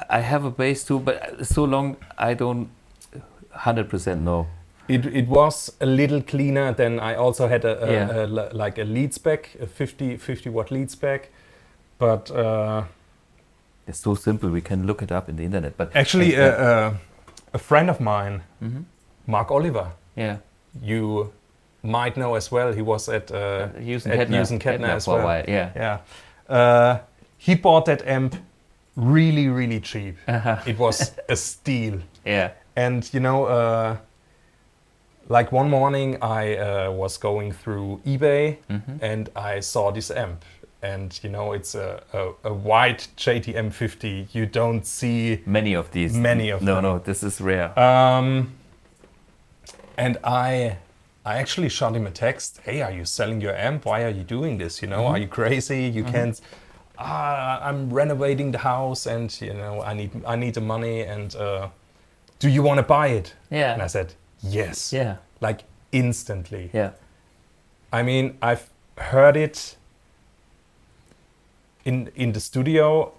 I have a bass too, but so long I don't 100% know. It was a little cleaner than I also had a lead spec, a 50 watt lead spec, but it's so simple. We can look it up in the internet. But actually, a friend of mine, Mark Oliver. Yeah. You might know as well. He was at Hughes and Kettner as for well. A while. Yeah. Yeah. He bought that amp really, really cheap. It was a steal. Yeah. And like one morning I was going through eBay and I saw this amp. And it's a white JTM50. You don't see many of these. Many of them. No, this is rare. And I actually shot him a text. Hey, are you selling your amp? Why are you doing this? Are you crazy? You can't. I'm renovating the house, and I need the money. And do you want to buy it? Yeah. And I said yes. Yeah. Like instantly. Yeah. I mean, I've heard it in the studio.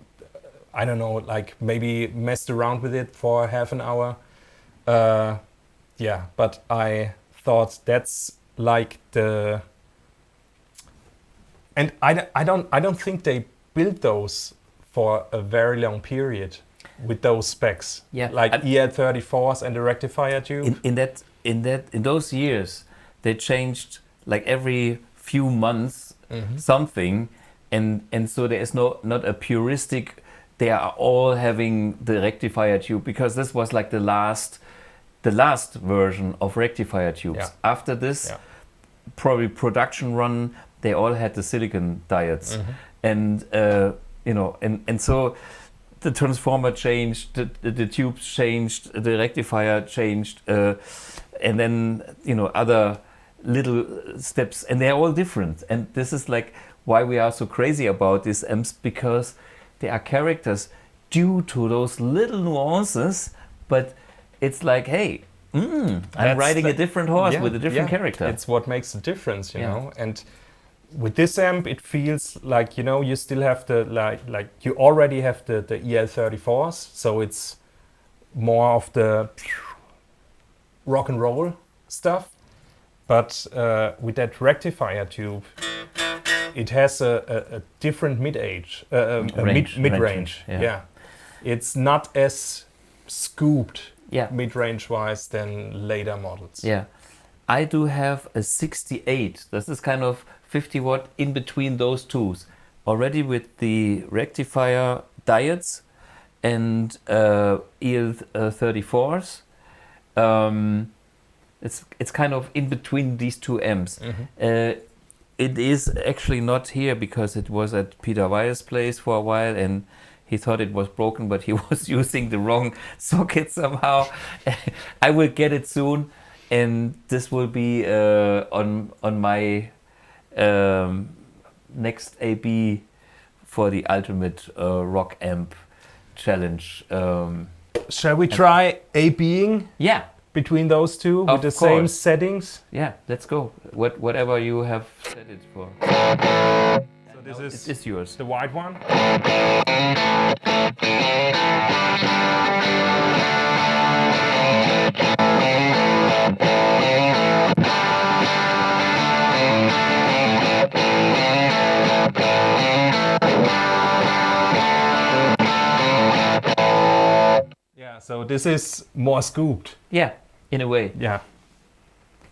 I don't know, like maybe messed around with it for half an hour. Yeah, but I thought that's like the... And I don't think they built those for a very long period with those specs. Yeah, like EL34s and the rectifier tube. In those years, they changed like every few months something, and so there is not a puristic. They are all having the rectifier tube, because this was like the last version of rectifier tubes. Yeah. After this, probably production run, they all had the silicon diodes, and you know, and so the transformer changed, the tubes changed, the rectifier changed, and then, you know, other little steps, and they're all different. And this is like why we are so crazy about these amps, because they are characters due to those little nuances, but it's like, hey, I'm riding a different horse with a different character. It's what makes the difference, you know. And with this amp, it feels like, you know, you still have the like you already have the EL34s, so it's more of the rock and roll stuff. But with that rectifier tube, it has a different mid-range. Yeah, it's not as scooped mid-range wise than later models. Yeah, I do have a 68. This is kind of 50 watt in between those two, already with the rectifier diodes and EL34s. It's kind of in between these two amps. It is actually not here because it was at Peter Weier's place for a while, and he thought it was broken, but he was using the wrong socket somehow. I will get it soon, and this will be on my next AB for the ultimate rock amp challenge. Shall we try ABing? Yeah. Between those two with the same settings? Yeah, let's go. Whatever you have set it for. So this is yours. The white one? Yeah, so this is more scooped. Yeah, in a way. Yeah.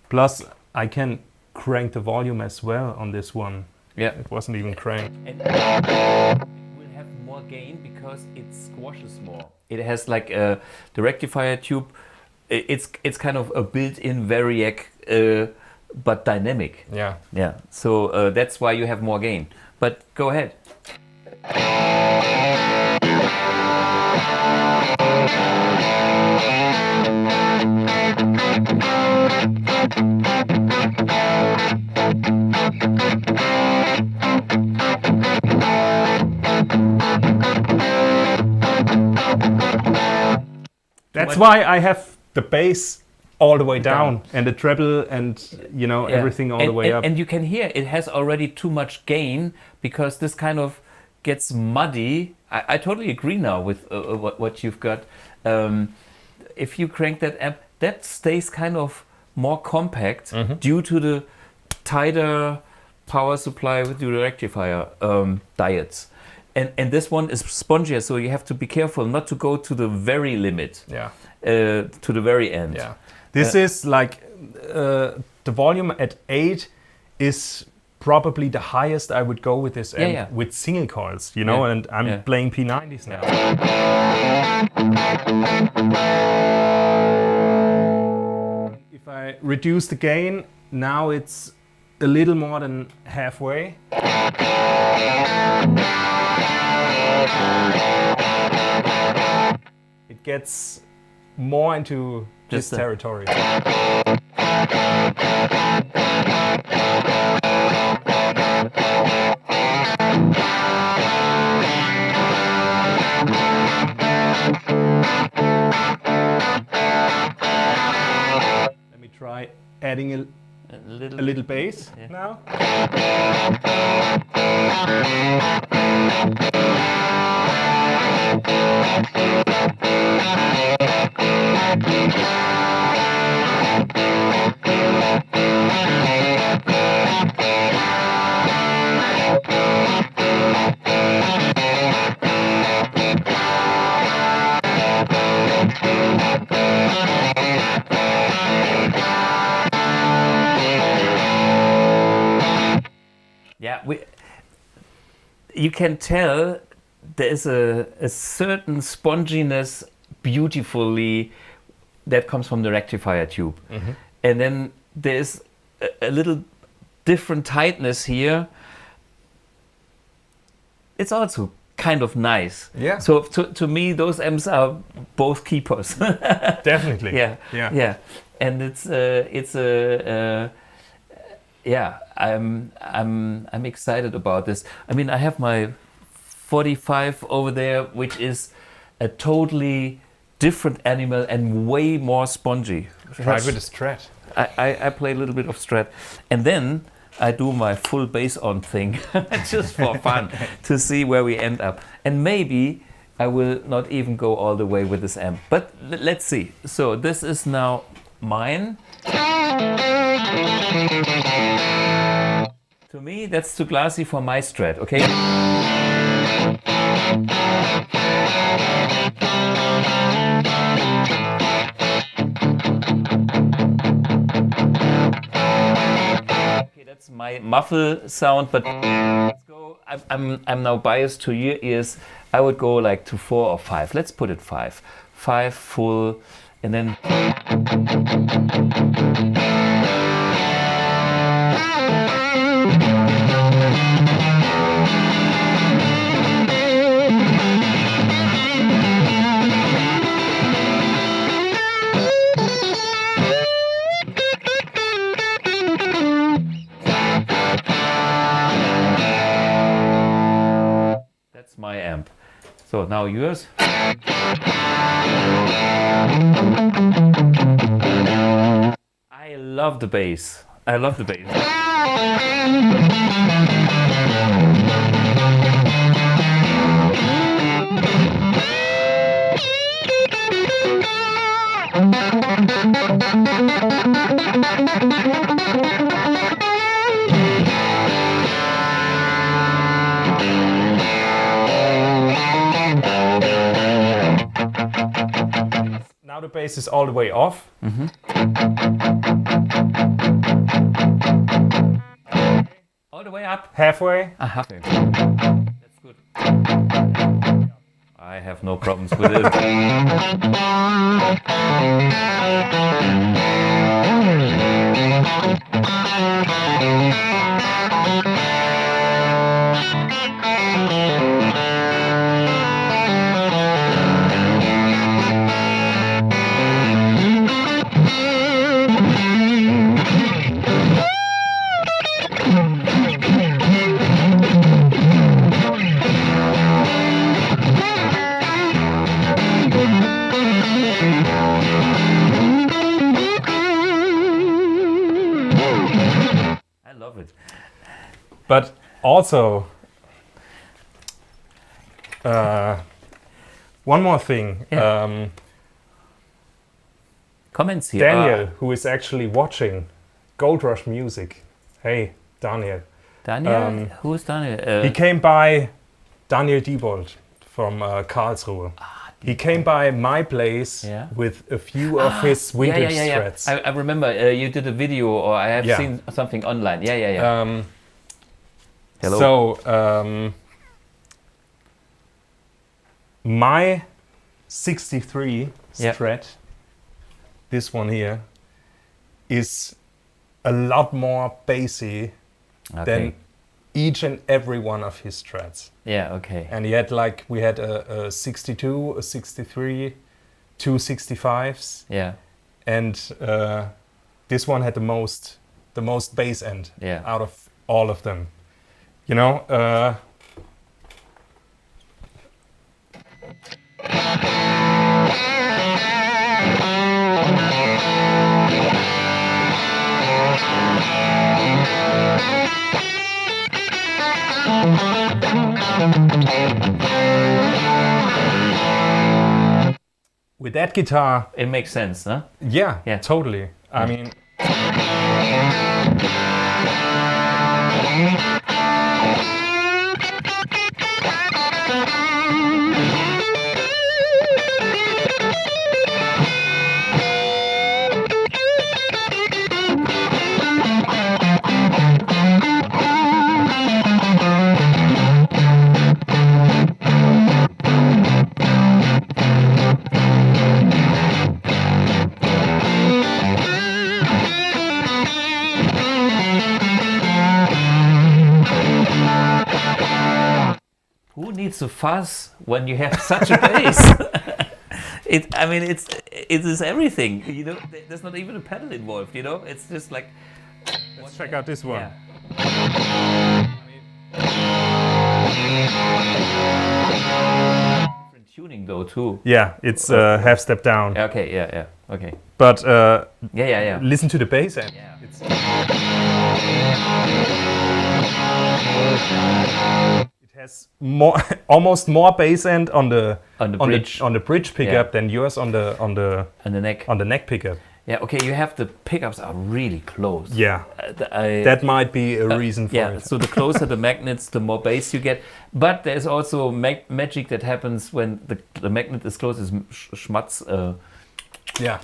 Plus, I can crank the volume as well on this one. Yeah. It wasn't even cranked. And it will have more gain because it squashes more. It has like the rectifier tube. It's kind of a built-in variac, but dynamic. Yeah. Yeah. So that's why you have more gain. But go ahead. That's why I have the bass all the way down and the treble and, you know, everything all the way up. And you can hear it has already too much gain because this kind of gets muddy. I totally agree now with what you've got. If you crank that amp, that stays kind of more compact due to the tighter power supply with the rectifier diodes. And this one is spongier, so you have to be careful not to go to the very limit, to the very end. Yeah. This is like the volume at 8 is probably the highest I would go with this amp with single coils, you know, and I'm playing P90s now. If I reduce the gain, now it's a little more than halfway. It gets more into this territory. Let me try adding a little bass now. Yeah, you can tell there is a certain sponginess beautifully that comes from the rectifier tube. And then there's a little different tightness here. It's also kind of nice. Yeah. So to me, those amps are both keepers. Definitely. Yeah. And I'm excited about this. I mean, I have my 45 over there, which is a totally different animal and way more spongy. Try with a Strat. I play a little bit of Strat, and then I do my full bass on thing just for fun to see where we end up. And maybe I will not even go all the way with this amp, but let's see. So this is now mine. To me, that's too glassy for my Strat, okay? Okay, that's my muffle sound, but let's go. I'm now biased to your ears. I would go like to 4 or 5. Let's put it 5. 5 full, and then. That's my amp. So now yours. I love the bass. I love the bass. Now the bass is all the way off. All the way up. Halfway. Halfway. That's good. I have no problems with it. But also, one more thing. Yeah. Comments here. Daniel, who is actually watching Gold Rush Music. Hey, Daniel. Daniel? Who is Daniel? He came by, Daniel Diebold from Karlsruhe. He came by my place with a few of his vintage Strats. I remember you did a video, or I have seen something online. Yeah. Hello. So, my 63 Strat, this one here, is a lot more bassy than each and every one of his Strats. Yeah, okay. And he had we had a 62, a 63, two 65s. Yeah. And this one had the most bass end out of all of them. You know, that guitar, it makes sense, huh? Yeah, totally. I mean. Who needs a fuzz when you have such a bass? I mean, it is everything. You know, there's not even a pedal involved. You know, it's just like. Let's check out this one. Yeah. Different tuning though too. Yeah, it's half step down. Okay. Yeah. Okay. But yeah. Listen to the bass end. Yeah. It has more, almost more bass end on the bridge pickup than yours on the neck pickup. Yeah. Okay. You have the pickups are really close. Yeah. That might be a reason for it. So the closer the magnets, the more bass you get. But there's also magic that happens when the magnet is close. Is schmatz. Yeah.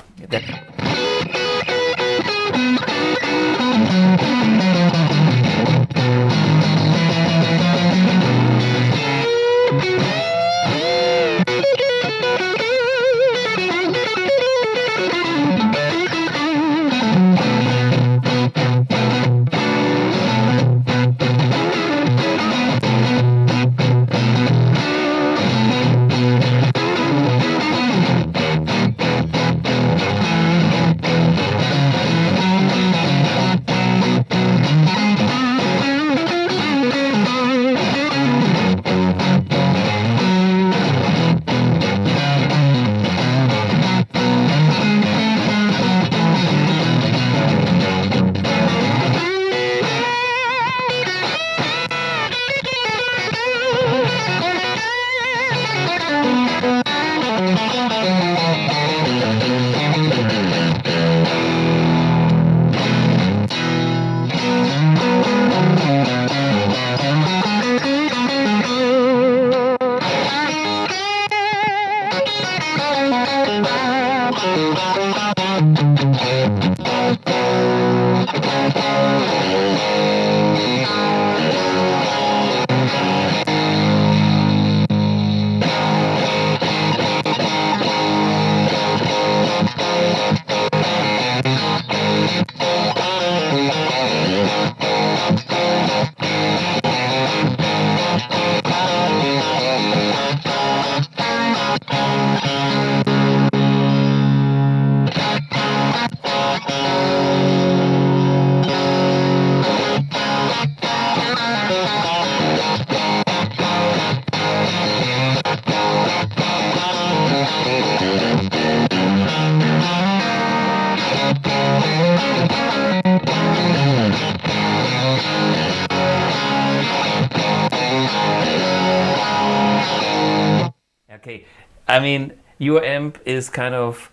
Okay, I mean, your amp is kind of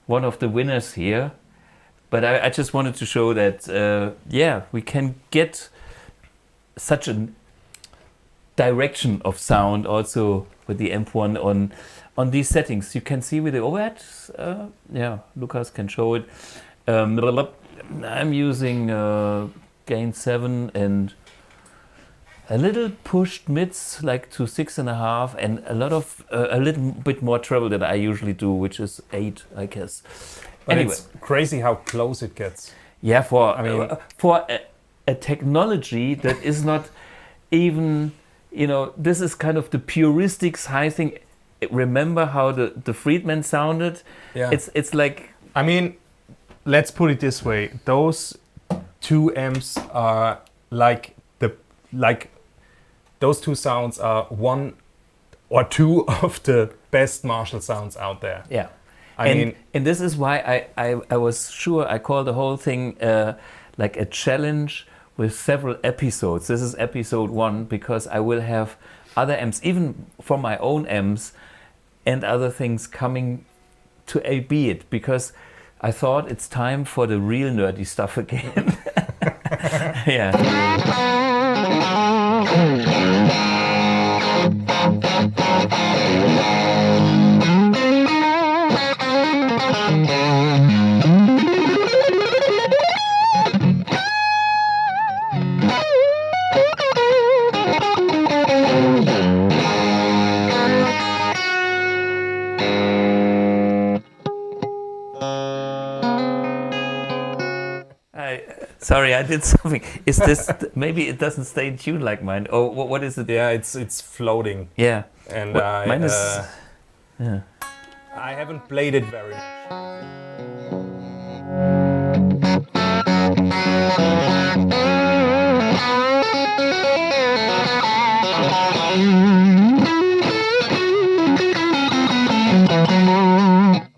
one of the winners here, but I just wanted to show that, yeah, we can get such a direction of sound also with the AMP1 on these settings. You can see with the overhead, yeah, Lucas can show it. I'm using gain 7 and a little pushed mids like to 6.5 and a lot of a little bit more treble than I usually do, which is 8, I guess. But anyway, it's crazy how close it gets. Yeah, for a technology that is not even, you know, this is kind of the puristics high thing. Remember how the Friedman sounded? Yeah. It's like, I mean, let's put it this way. Those two amps are those two sounds are one or two of the best Marshall sounds out there. Yeah. And this is why I was sure I called the whole thing like a challenge with several episodes. This is episode 1 because I will have other amps, even from my own amps and other things coming to A/B it because I thought it's time for the real nerdy stuff again. Yeah. Sorry, I did something. Is this maybe it doesn't stay in tune like mine? Oh, what is it? Yeah, it's floating. Yeah, and mine is. Yeah. I haven't played it very much.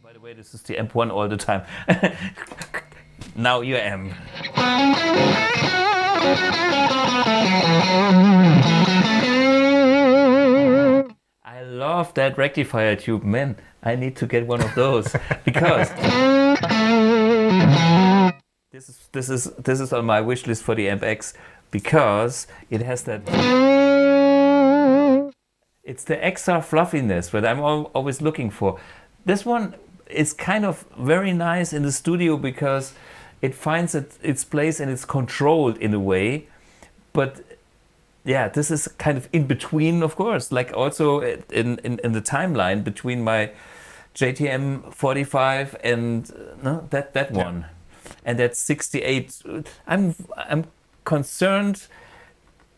By the way, this is the AMP1 all the time. Now you amp. I love that rectifier tube, man. I need to get one of those because this is on my wish list for the AMPX because it has that. It's the extra fluffiness that I'm always looking for. This one is kind of very nice in the studio because it finds its place and it's controlled in a way, but yeah, this is kind of in between, of course, like also in the timeline between my JTM 45 and that one, and that's 68. I'm concerned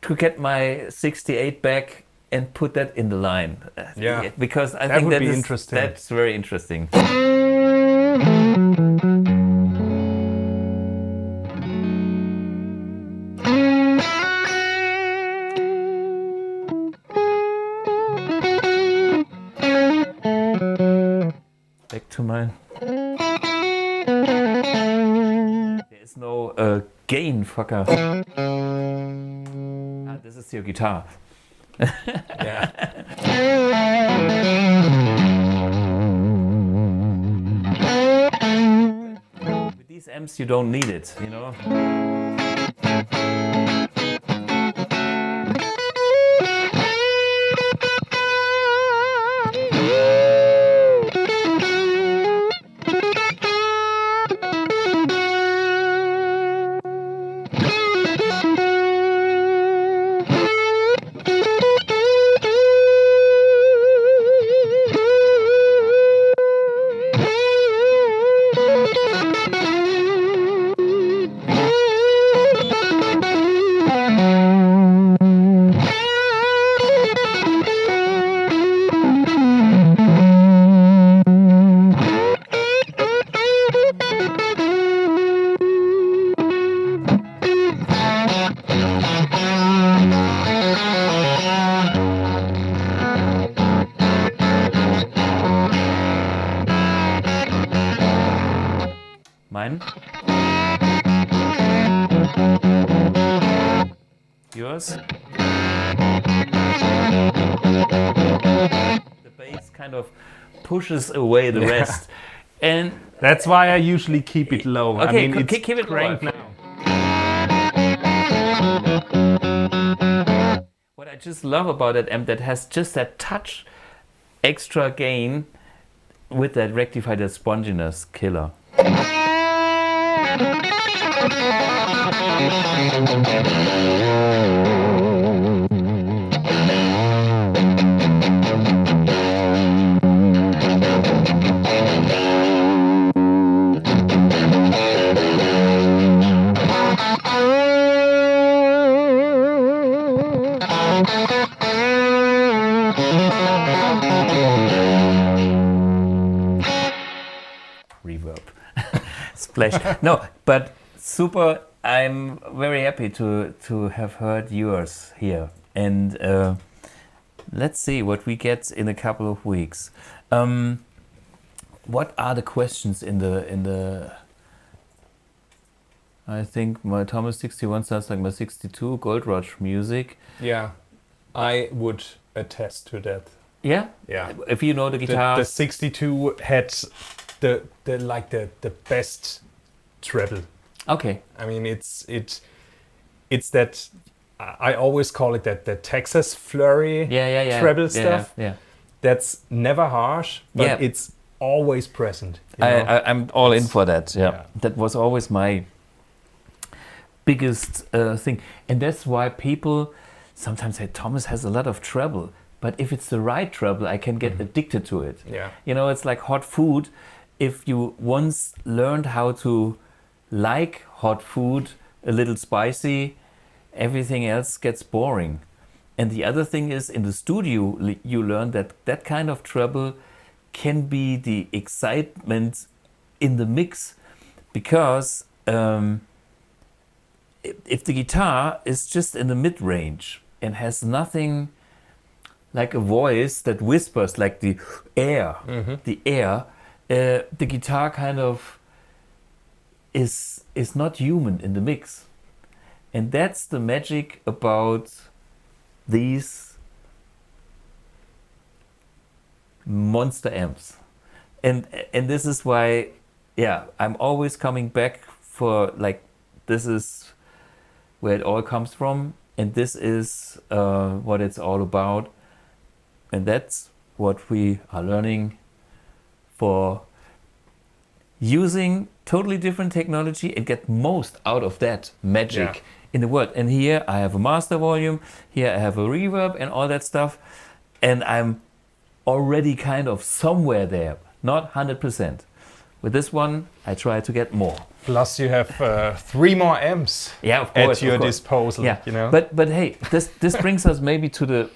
to get my 68 back and put that in the line, because I think that is interesting. That's very interesting. Back to mine. There is no gain, fucker. This is your guitar. Yeah. With these amps, you don't need it, you know. Mine? Yours? The bass kind of pushes away the rest. And that's why I usually keep it low. Okay, I mean, it's keep it cranked low. now. What I just love about that amp that has just that touch extra gain with that rectifier, that sponginess killer. Reverb. Splash. No, but super. I'm very happy to have heard yours here, and let's see what we get in a couple of weeks. What are the questions in the? I think my Thomas 61 sounds like my 62 Gold Rush music. Yeah, I would attest to that. Yeah? Yeah. If you know the guitar. The 62 had the best treble. Okay. I mean, it's that I always call it that the Texas flurry treble stuff. Yeah. That's never harsh, but it's always present. You know? I'm all in for that. Yeah. That was always my biggest thing, and that's why people sometimes say Thomas has a lot of treble. But if it's the right treble, I can get addicted to it. Yeah. You know, it's like hot food. If you once learned how to like hot food, a little spicy, everything else gets boring. And the other thing is, in the studio, you learn that that kind of treble can be the excitement in the mix. Because if the guitar is just in the mid-range and has nothing like a voice that whispers, like the air, the guitar kind of is not human in the mix. And that's the magic about these monster amps. And this is why, I'm always coming back for, like, this is where it all comes from, and this is what it's all about. And that's what we are learning for using totally different technology and get most out of that magic in the world. And here I have a master volume, here I have a reverb and all that stuff. And I'm already kind of somewhere there, not 100%. With this one, I try to get more. Plus you have 3 more amps of course, at your disposal. Yeah. You know? But hey, this brings us maybe to the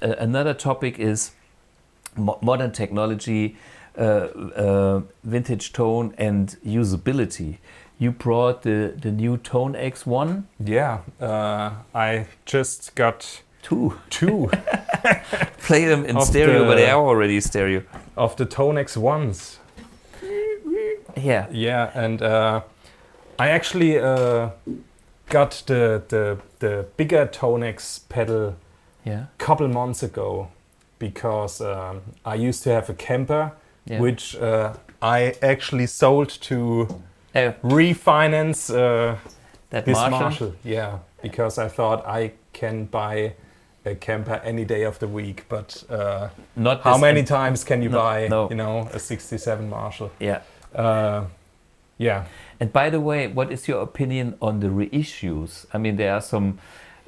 another topic is modern technology, vintage tone and usability. You brought the new ToneX one. Yeah, I just got two. Play them in stereo, but they are already stereo. Of the ToneX ones. Yeah. Yeah, and I actually got the bigger ToneX pedal couple months ago, because I used to have a camper, which I actually sold to refinance that this Marshall. Marshall. Yeah, because I thought I can buy a camper any day of the week, but not how many times can you buy you know, a 67 Marshall? Yeah. Yeah. And by the way, what is your opinion on the reissues? I mean, there are some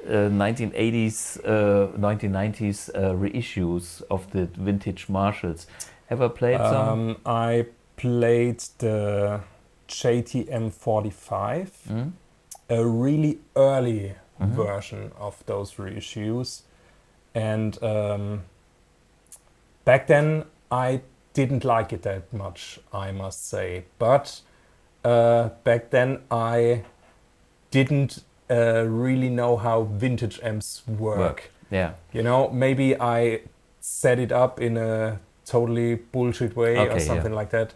1980s, 1990s reissues of the vintage Marshalls. Ever played some? I played the JTM45, a really early version of those reissues. And back then I didn't like it that much, I must say. But back then I didn't really know how vintage amps work. Yeah. You know, maybe I set it up in a totally bullshit way or something like that.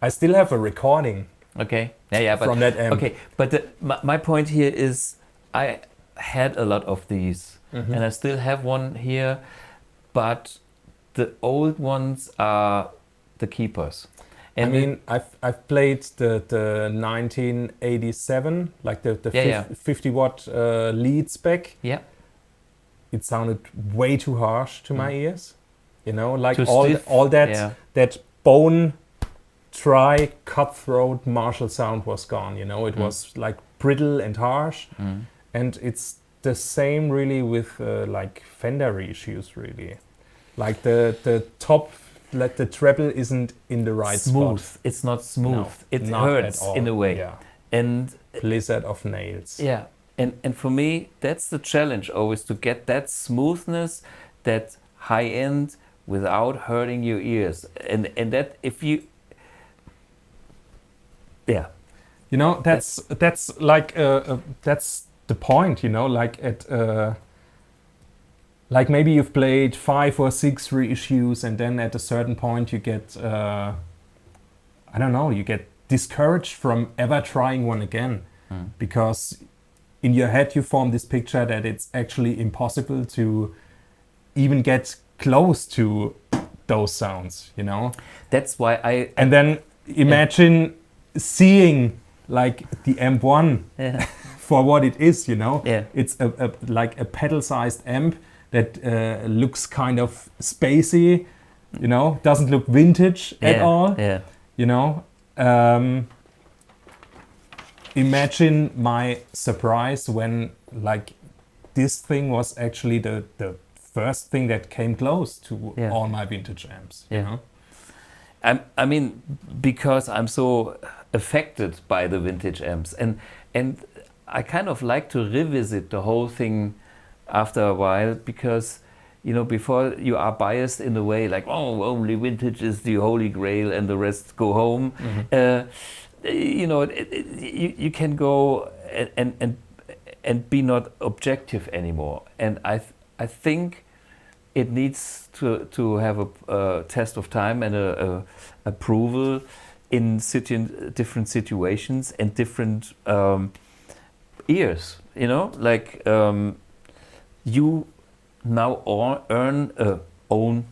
I still have a recording. Okay. But, from that amp. Okay, but my point here is I had a lot of these, and I still have one here, but the old ones are the keepers. And I mean, I've played the 1987, like the 50 watt lead spec. Yeah. It sounded way too harsh to my ears. You know, like Too all stiff. that bone dry cutthroat Marshall sound was gone. You know, it was like brittle and harsh, and it's the same really with like Fender reissues. Really, like the top, like the treble isn't in the right spot. It's not smooth. No, it not hurts at all. in a way. Yeah. And Blizzard of nails. yeah, and for me that's the challenge always, to get that smoothness, that high end without hurting your ears. And that if you you know, that's like that's the point, you know, like at like maybe you've played 5 or 6 reissues, and then at a certain point you get I don't know, you get discouraged from ever trying one again, because in your head you form this picture that it's actually impossible to even get close to those sounds, you know. That's why and then imagine seeing like the AMP1 for what it is, you know. It's like a pedal-sized amp that looks kind of spacey, you know, doesn't look vintage at all, you know. Imagine my surprise when like this thing was actually the first thing that came close to all my vintage amps, you know. I mean, because I'm so affected by the vintage amps, and I kind of like to revisit the whole thing after a while, because, you know, before you are biased in a way like, oh, only vintage is the holy grail and the rest go home. You know, you can go and be not objective anymore, and I think it needs to have a test of time and a approval in different situations and different ears. You know, like you now own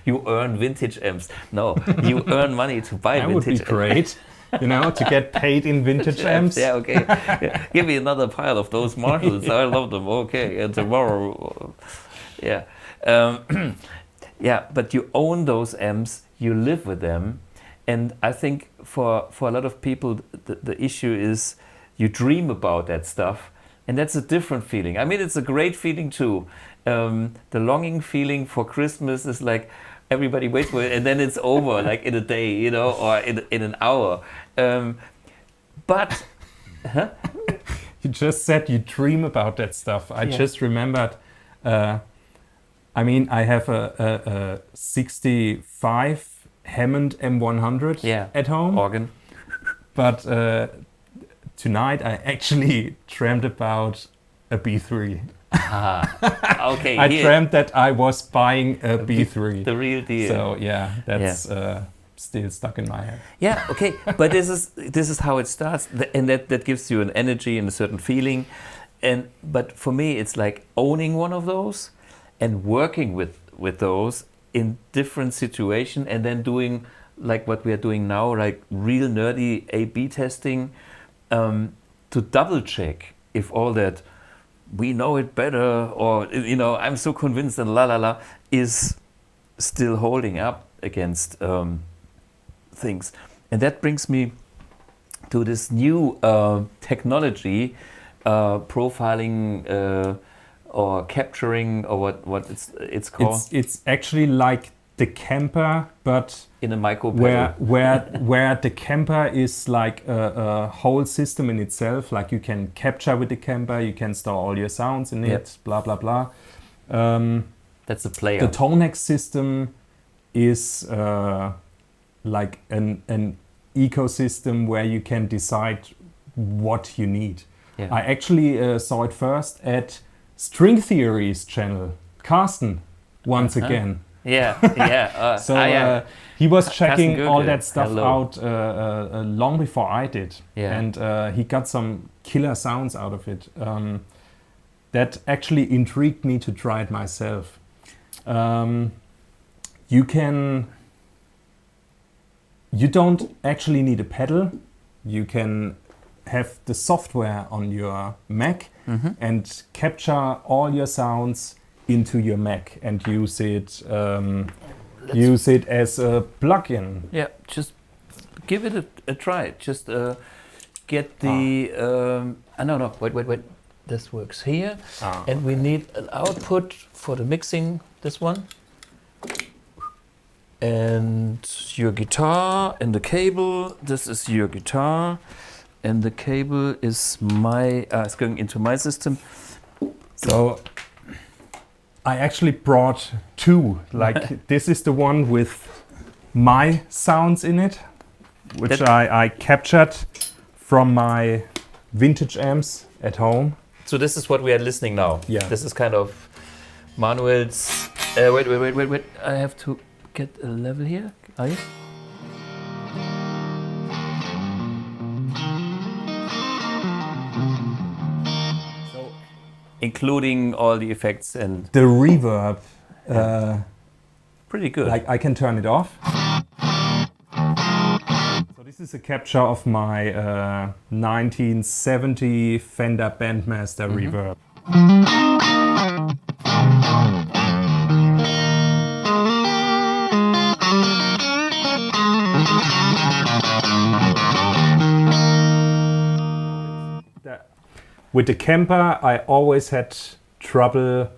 you earn vintage amps. No, you earn money to buy vintage. That would be great. You know, to get paid in vintage amps. Yeah, okay. Give me another pile of those Marshalls. I love them. Okay, and tomorrow, yeah. Yeah, but you own those amps, you live with them, and I think for a lot of people the issue is you dream about that stuff, and that's a different feeling. I mean, it's a great feeling too. The longing feeling for Christmas is like everybody waits for it, and then it's over, like in a day, you know, or in an hour. But you just said you dream about that stuff. I just remembered. I mean, I have a 65 Hammond M100 at home. Organ. But tonight I actually dreamt about a B3. Okay. I dreamt that I was buying a B3. The real deal. So yeah, that's still stuck in my head. Yeah, okay. But this is how it starts, and that gives you an energy and a certain feeling. But for me, it's like owning one of those and working with those in different situations, and then doing like what we are doing now, like real nerdy A/B testing, to double check if all that we know it better, or, you know, I'm so convinced and la la la is still holding up against things. And that brings me to this new technology, profiling or capturing, or what it's called. It's actually like the Kemper, but in a micro where the Kemper is like a whole system in itself. Like you can capture with the Kemper, you can store all your sounds in it, blah blah blah. That's a player. The ToneX system is like an ecosystem where you can decide what you need. I actually saw it first at String Theory's channel, Carsten, once again. So he was checking all that stuff out long before I did, and he got some killer sounds out of it. That actually intrigued me to try it myself. You don't actually need a pedal. You can have the software on your Mac and capture all your sounds into your Mac and use it as a plugin. Yeah, just give it a try. Just get the no, wait. This works here, and we need an output for the mixing. This one, and your guitar and the cable. This is your guitar, and the cable is it's going into my system. So I actually brought two. Like this is the one with my sounds in it, which I captured from my vintage amps at home. So this is what we are listening now. Yeah. This is kind of Manuel's. Wait. I have to get a level here. Are you? Including all the effects and the reverb. pretty good. Like I can turn it off. So this is a capture of my 1970 Fender Bandmaster reverb. With the Kemper, I always had trouble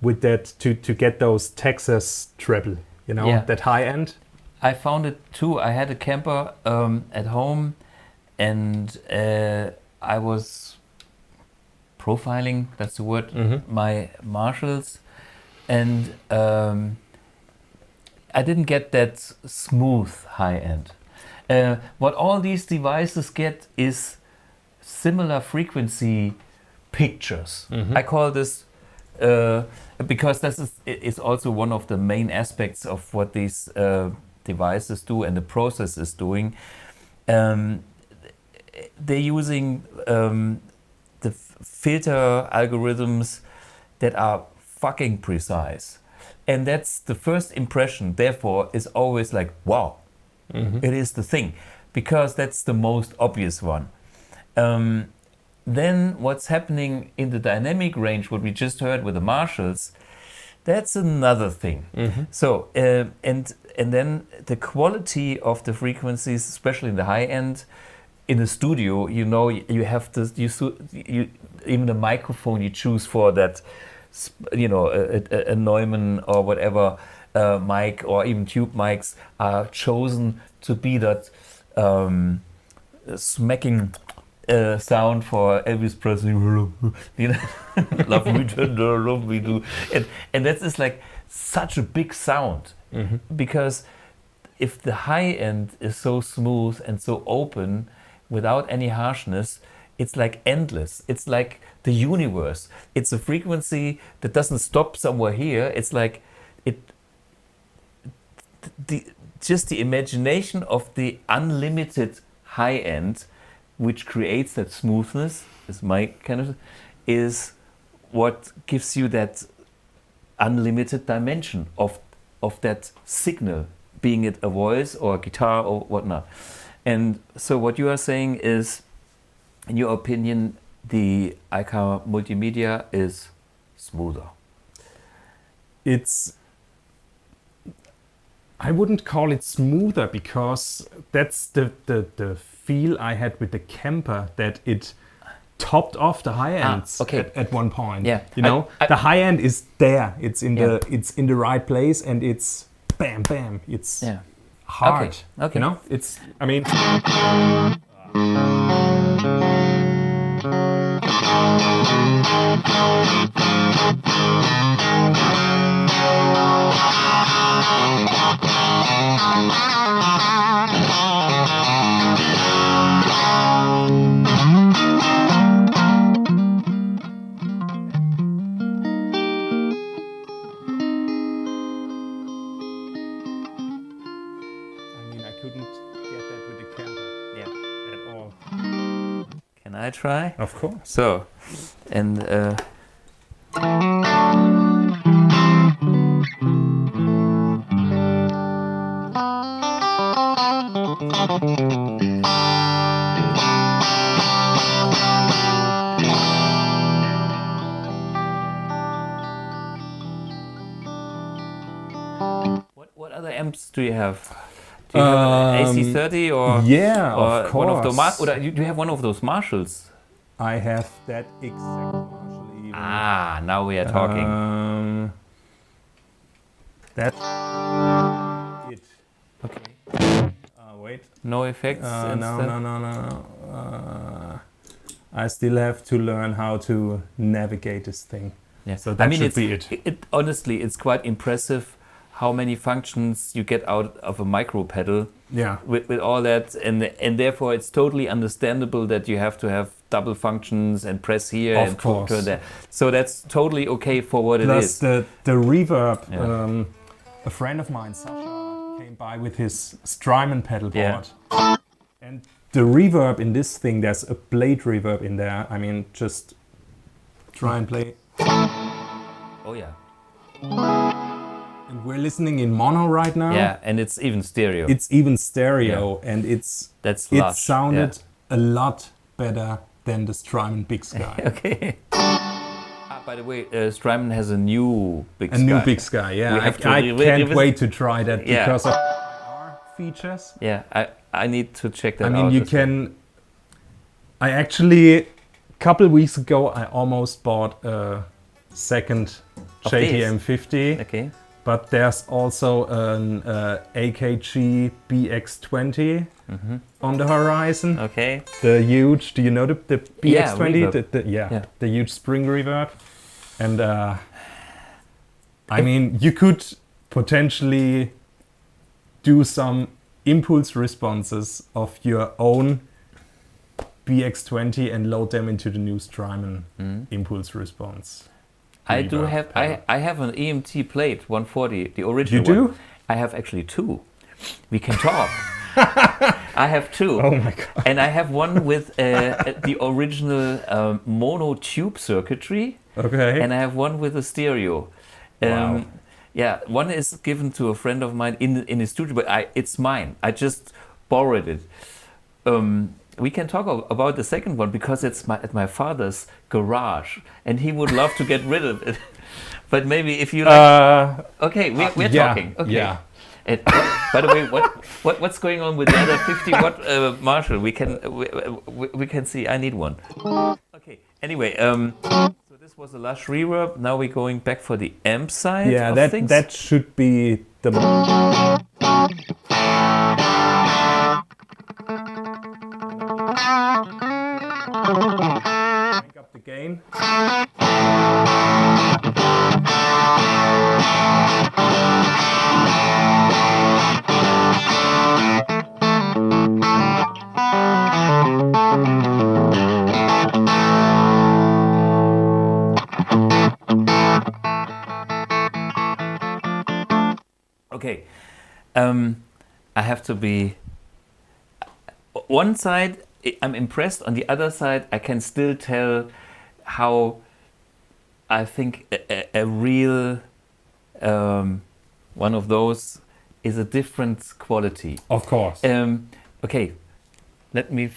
with that to get those Texas treble, you know, that high end. I found it too. I had a Kemper at home, and I was profiling, that's the word, my Marshalls, and I didn't get that smooth high end. What all these devices get is similar frequency pictures. I call this because this is also one of the main aspects of what these devices do and the process is doing. They're using the filter algorithms that are fucking precise, and that's the first impression. Therefore, is always like, wow, it is the thing, because that's the most obvious one. Then what's happening in the dynamic range, what we just heard with the Marshalls, that's another thing. So and then the quality of the frequencies, especially in the high end, in the studio, you know, you have to you even the microphone you choose for that, you know, a Neumann or whatever mic, or even tube mics are chosen to be that smacking sound for Elvis Presley, you know, love me tender, love me do, and that is like such a big sound, because if the high end is so smooth and so open, without any harshness, it's like endless. It's like the universe. It's a frequency that doesn't stop somewhere here. It's like just the imagination of the unlimited high end, which creates that smoothness, is what gives you that unlimited dimension of that signal, being it a voice or a guitar or whatnot. And so what you are saying is, in your opinion, the IK Multimedia is smoother. I wouldn't call it smoother, because that's the feel I had with the Kemper, that it topped off the high ends at one point. Yeah. You know, the high end is there. It's in the right place, and it's bam bam. It's hard. Okay. You know, it's, I mean, I try? Of course. So, and what other amps do you have? Do you have an AC30 or of course. One of the or do you have one of those Marshalls? I have that exact Marshall even. Ah, now we are talking. That's it. Okay. Wait. No effects. No. I still have to learn how to navigate this thing. Yeah. So that should be it. Honestly, it's quite impressive how many functions you get out of a micro pedal. Yeah. With all that, and therefore it's totally understandable that you have to have double functions and press here and turn there. So that's totally okay for what it is. Plus the reverb. Yeah. A friend of mine, Sasha, came by with his Strymon pedal board. Yeah. And the reverb in this thing, there's a blade reverb in there. I mean, just try and play. Oh yeah. And we're listening in mono right now. Yeah, and it's even stereo. It's even stereo, and it sounded a lot better than the Strymon Big Sky. Okay. By the way, Strymon has a new Big Sky. A new Big Sky, yeah. I can't wait to try that because of our features. Yeah, I need to check that out. I mean, you can... I actually, a couple weeks ago, I almost bought a second JTM50. Okay. But there's also an AKG BX20 on the horizon. Okay. The huge, do you know the BX20? Yeah, the huge spring reverb. And I mean, you could potentially do some impulse responses of your own BX20 and load them into the new Strymon impulse response. I do have I have an EMT plate 140, the original one. You do? I have actually two. We can talk. I have two. Oh my god. And I have one with the original mono tube circuitry. Okay. And I have one with a stereo. Wow. Yeah, one is given to a friend of mine in his studio, but it's mine. I just borrowed it. We can talk about the second one because it's at my father's garage, and he would love to get rid of it. But maybe if you like, okay, we're talking. Okay. Yeah. And, by the way, what's going on with the other 50-watt Marshall? We can see. I need one. Okay. Anyway, so this was a lush reverb. Now we're going back for the amp side. Yeah, of things. that should be the. Crank up the gain. Okay, I have to be. One side, I'm impressed. On the other side, I can still tell how I think a real one of those is a different quality. Of course. Okay, let me.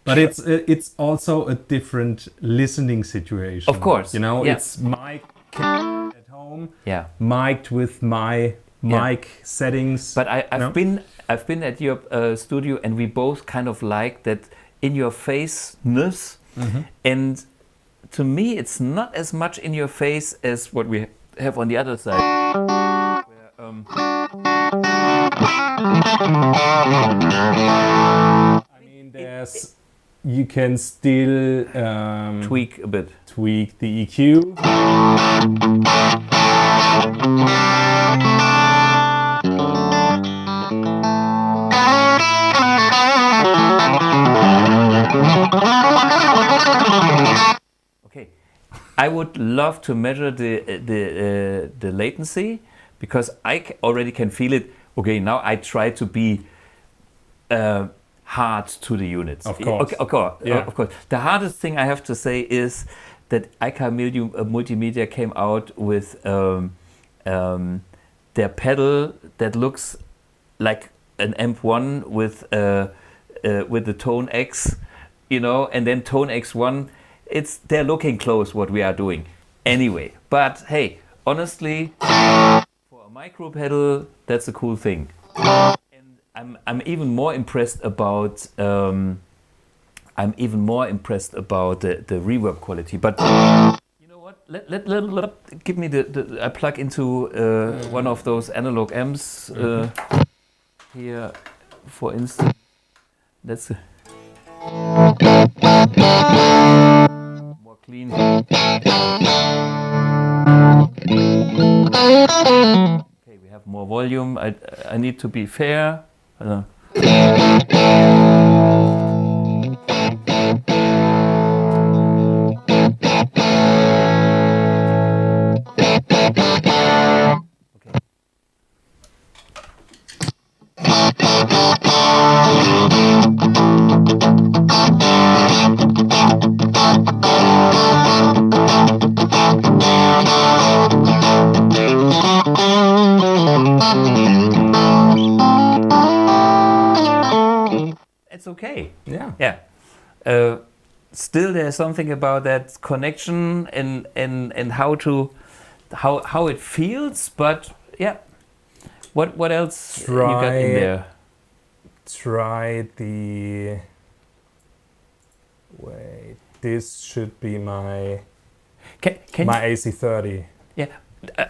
But it's also a different listening situation. Of course, you know, yeah. It's mic at home. Yeah. Mic'd with my mic settings. But I've been at your studio, and we both kind of like that in your face-ness. And to me, it's not as much in your face as what we have on the other side. Where, I mean, you can still tweak a bit. Tweak the EQ. Okay, I would love to measure the latency because I already can feel it. Okay, now I try to be hard to the units. Of course. Okay, of course. The hardest thing I have to say is that IK Multimedia came out with their pedal that looks like an AMP1 with the ToneX, you know, and then ToneX 1. They're looking close what we are doing anyway. But hey, honestly, for a micro pedal, that's a cool thing. And I'm even more impressed about the reverb quality. But you know what? Let give me I plug into one of those analog amps here, for instance. That's more clean. Okay, we have more volume. I need to be fair. still there's something about that connection and how it feels, but yeah. What else you got in there? Try the... Wait, this should be my my AC30. Yeah,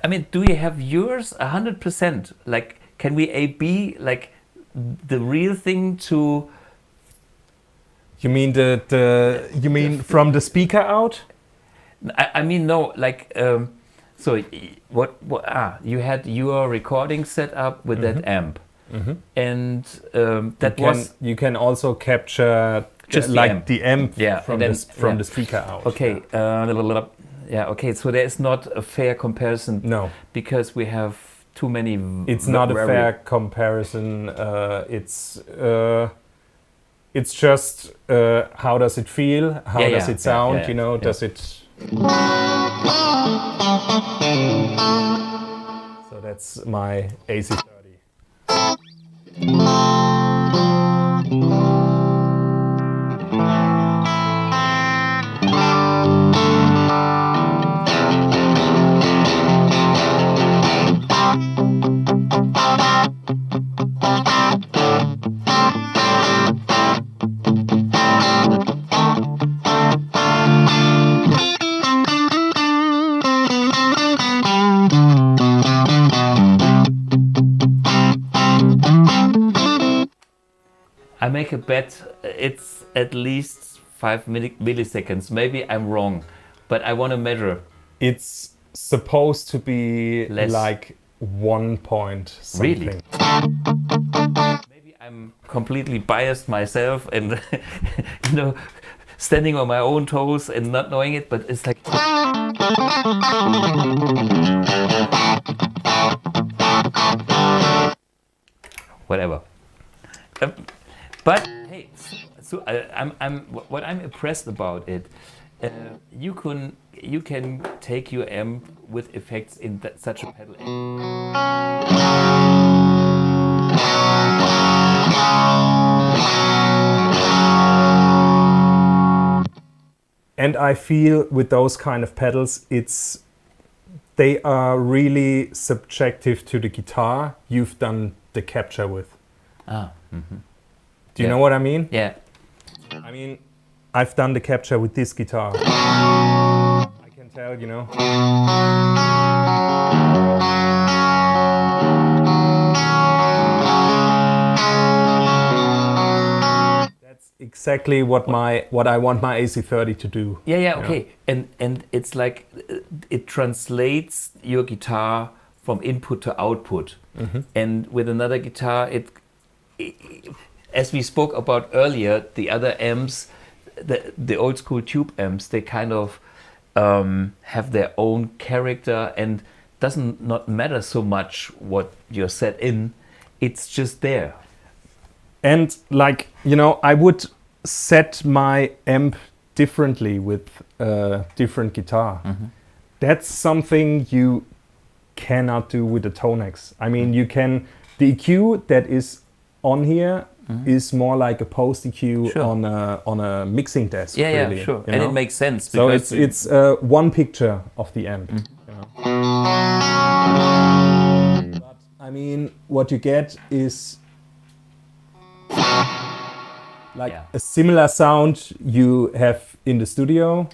I mean, do you have yours 100%? Like, can we A/B like the real thing to? You mean you mean from the speaker out? I mean no, like so what you had your recording set up with that amp, and you can also capture just like the amp from the speaker out. Okay, okay. So there is not a fair comparison. No, because we have too many. It's not a fair comparison. It's just how does it feel? How does it sound? You know, does it? So that's my AC30. I make a bet it's at least 5 milliseconds. Maybe I'm wrong, but I want to measure. It's supposed to be less. Like 1 point something. Really? Maybe I'm completely biased myself and you know, standing on my own toes and not knowing it, but it's like whatever. But hey, so what I'm impressed about it. You can take your amp with effects in such a pedal. And I feel with those kind of pedals, they are really subjective to the guitar you've done the capture with. Do you know what I mean? Yeah. I mean, I've done the capture with this guitar. I can tell, you know. That's exactly what I want my AC30 to do. Yeah, okay. And it's like it translates your guitar from input to output. And with another guitar, it as we spoke about earlier, the other amps, the old school tube amps, they kind of have their own character and doesn't not matter so much what you're set in, it's just there. And like, you know, I would set my amp differently with a different guitar. That's something you cannot do with the ToneX. I mean, you can, the EQ that is on here is more like a post EQ on a mixing desk. Yeah, really, sure. And it makes sense. So it's one picture of the amp. You know? But I mean, what you get is like a similar sound you have in the studio.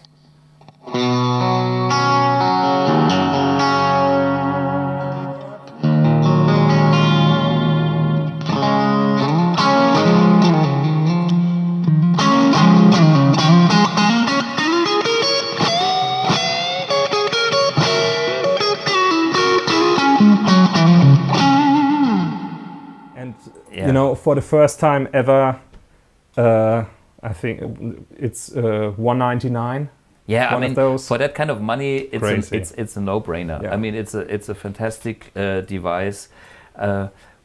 You know, for the first time ever, I think it's $199. Yeah, I mean, for that kind of money, it's a no-brainer. Yeah. I mean, it's a fantastic device.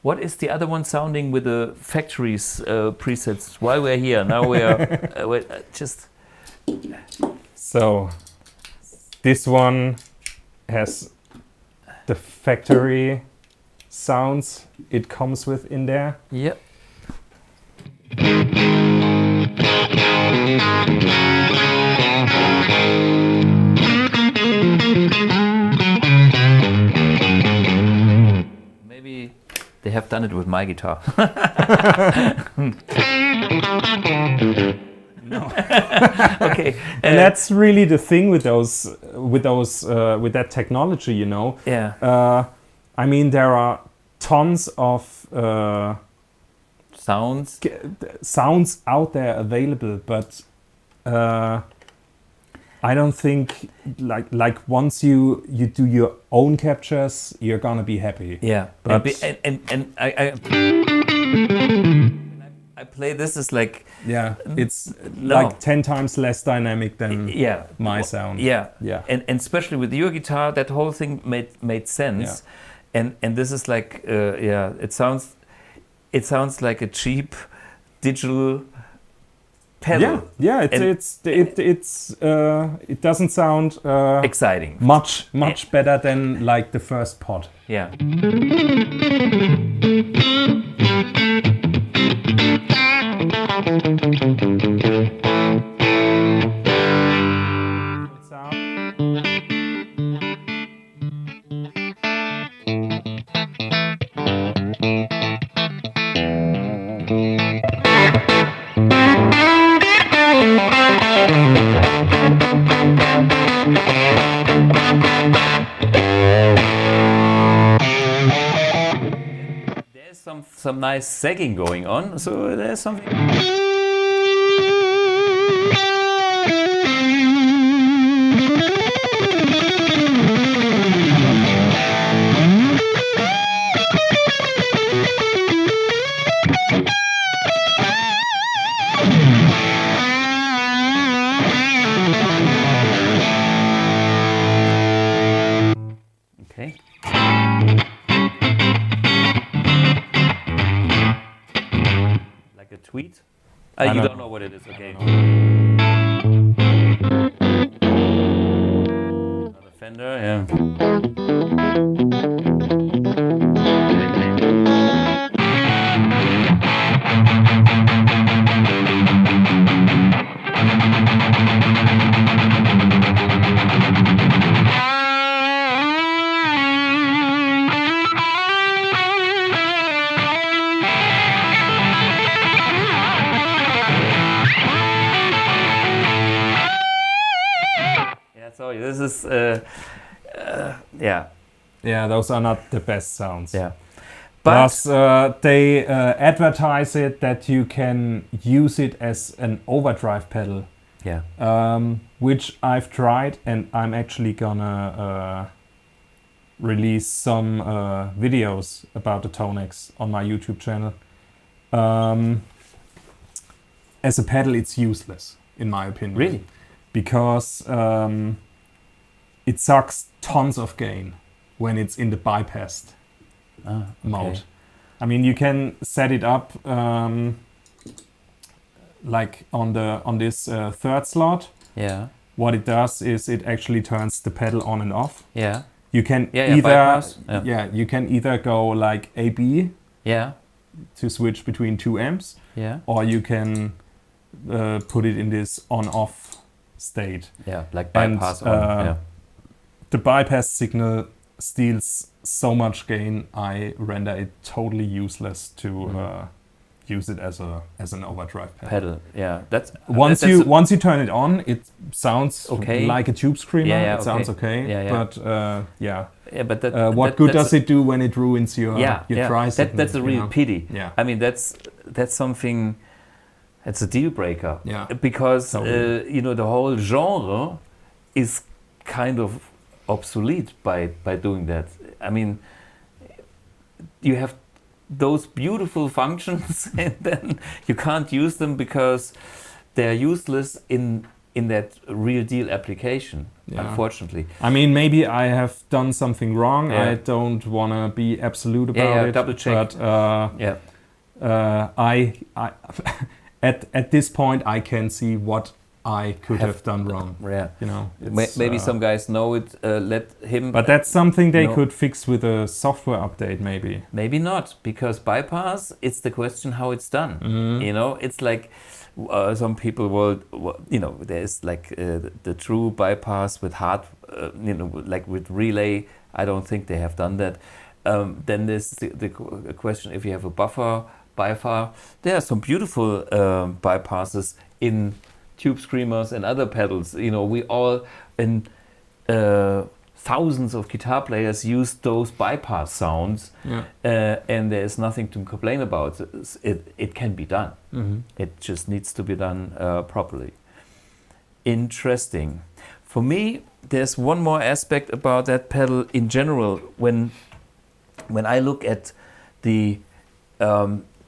What is the other one sounding with the factories presets? While we're here, now we're just. So this one has the factory sounds it comes with in there. Yep. Maybe they have done it with my guitar. No. Okay, and that's really the thing with that technology, you know. Yeah. I mean, there are tons of sounds out there available, but I don't think like once you do your own captures, you're gonna be happy. Yeah, but and I play this is like, yeah, it's like 10 times less dynamic than my sound. Yeah, yeah, and especially with your guitar, that whole thing made sense. Yeah. And this is like it sounds like a cheap digital pedal. Yeah, it doesn't sound exciting. Much better than like the first pod. Yeah. There's some nice sagging going on, so there's something. Okay. Like a tweet? You don't know what it is, okay. Another Fender, yeah. So this is, Yeah, those are not the best sounds. Yeah. But plus, they advertise it that you can use it as an overdrive pedal. Yeah. Which I've tried, and I'm actually gonna release some videos about the ToneX on my YouTube channel. As a pedal, it's useless, in my opinion. Really? Because it sucks tons of gain when it's in the bypassed mode. I mean, you can set it up like on this third slot. Yeah. What it does is it actually turns the pedal on and off. Yeah. You can you can either go like AB. Yeah. To switch between two amps. Yeah. Or you can put it in this on-off state. Yeah, like bypass on. Yeah. The bypass signal steals so much gain. I render it totally useless to use it as an overdrive pedal. Yeah, that's once you turn it on, it sounds okay. Like a tube screamer. Yeah, it sounds okay. Yeah. But but what good does it do when it ruins your dry signal? That's a real pity. Yeah. I mean, that's something. It's a deal breaker. Yeah. Because the whole genre is kind of obsolete by doing that. I mean, you have those beautiful functions and then you can't use them because they're useless in that real deal application, unfortunately. I mean, maybe I have done something wrong. I don't want to be absolute about it. Double check. But I at this point I can see what I could have done wrong. Yeah, you know. Maybe some guys know it. Let him. But that's something they could fix with a software update, maybe. Maybe not, because bypass. It's the question how it's done. You know, it's like some people will. You know, there's like the true bypass with hard. You know, like with relay. I don't think they have done that. Then there's the question if you have a buffer bypass. There are some beautiful bypasses in tube screamers and other pedals. You know, we all in thousands of guitar players use those bypass sounds, and there's nothing to complain about. It can be done. It just needs to be done properly. Interesting. For me, there's one more aspect about that pedal in general. When I look at the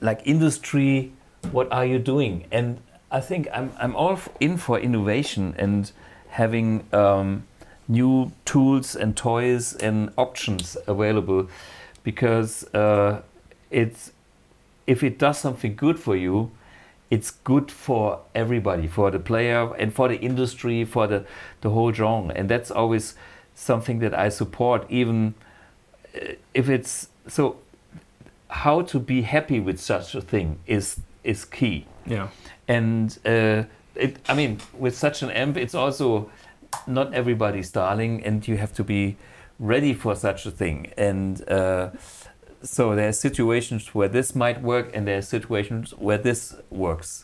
like industry, what are you doing? And I think I'm all in for innovation and having new tools and toys and options available, because if it does something good for you, it's good for everybody, for the player and for the industry, for the whole genre. And that's always something that I support, even if it's so. How to be happy with such a thing is key. Yeah. And I mean, with such an amp, it's also not everybody's darling, and you have to be ready for such a thing. And so there are situations where this might work, and there are situations where this works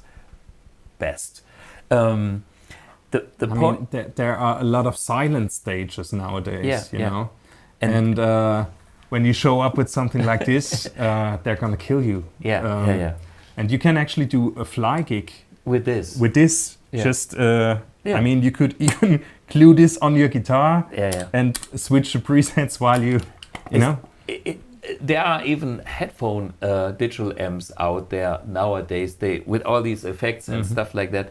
best. There are a lot of silent stages nowadays, you know, and when you show up with something like this, they're gonna kill you. And you can actually do a fly gig with this. Just, I mean, you could even glue this on your guitar and switch the presets while you know. There are even headphone digital amps out there nowadays. With all these effects and stuff like that,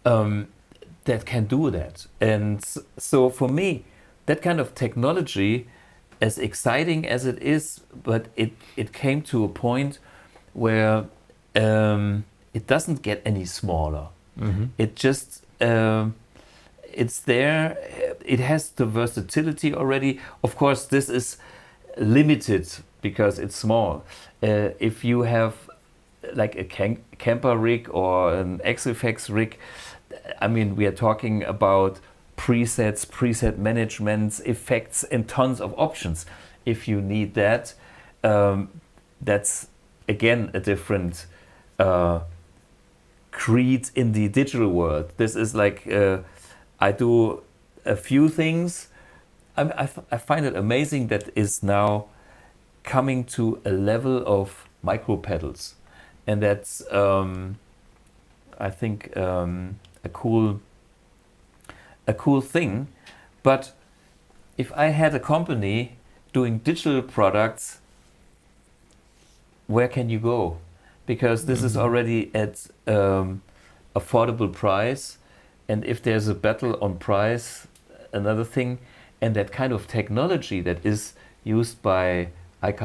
that can do that. And so for me, that kind of technology, as exciting as it is, but it came to a point where it doesn't get any smaller. It just it's there. It has the versatility already. Of course, this is limited because it's small. If you have like a camper rig or an XFX rig, I mean, we are talking about presets, preset managements, effects, and tons of options. If you need that, that's again a different creed in the digital world. This is like I do a few things. I find it amazing that is now coming to a level of micro pedals, and that's I think a cool thing. But if I had a company doing digital products, where can you go? Because this is already at affordable price, and if there's a battle on price, another thing, and that kind of technology that is used by IK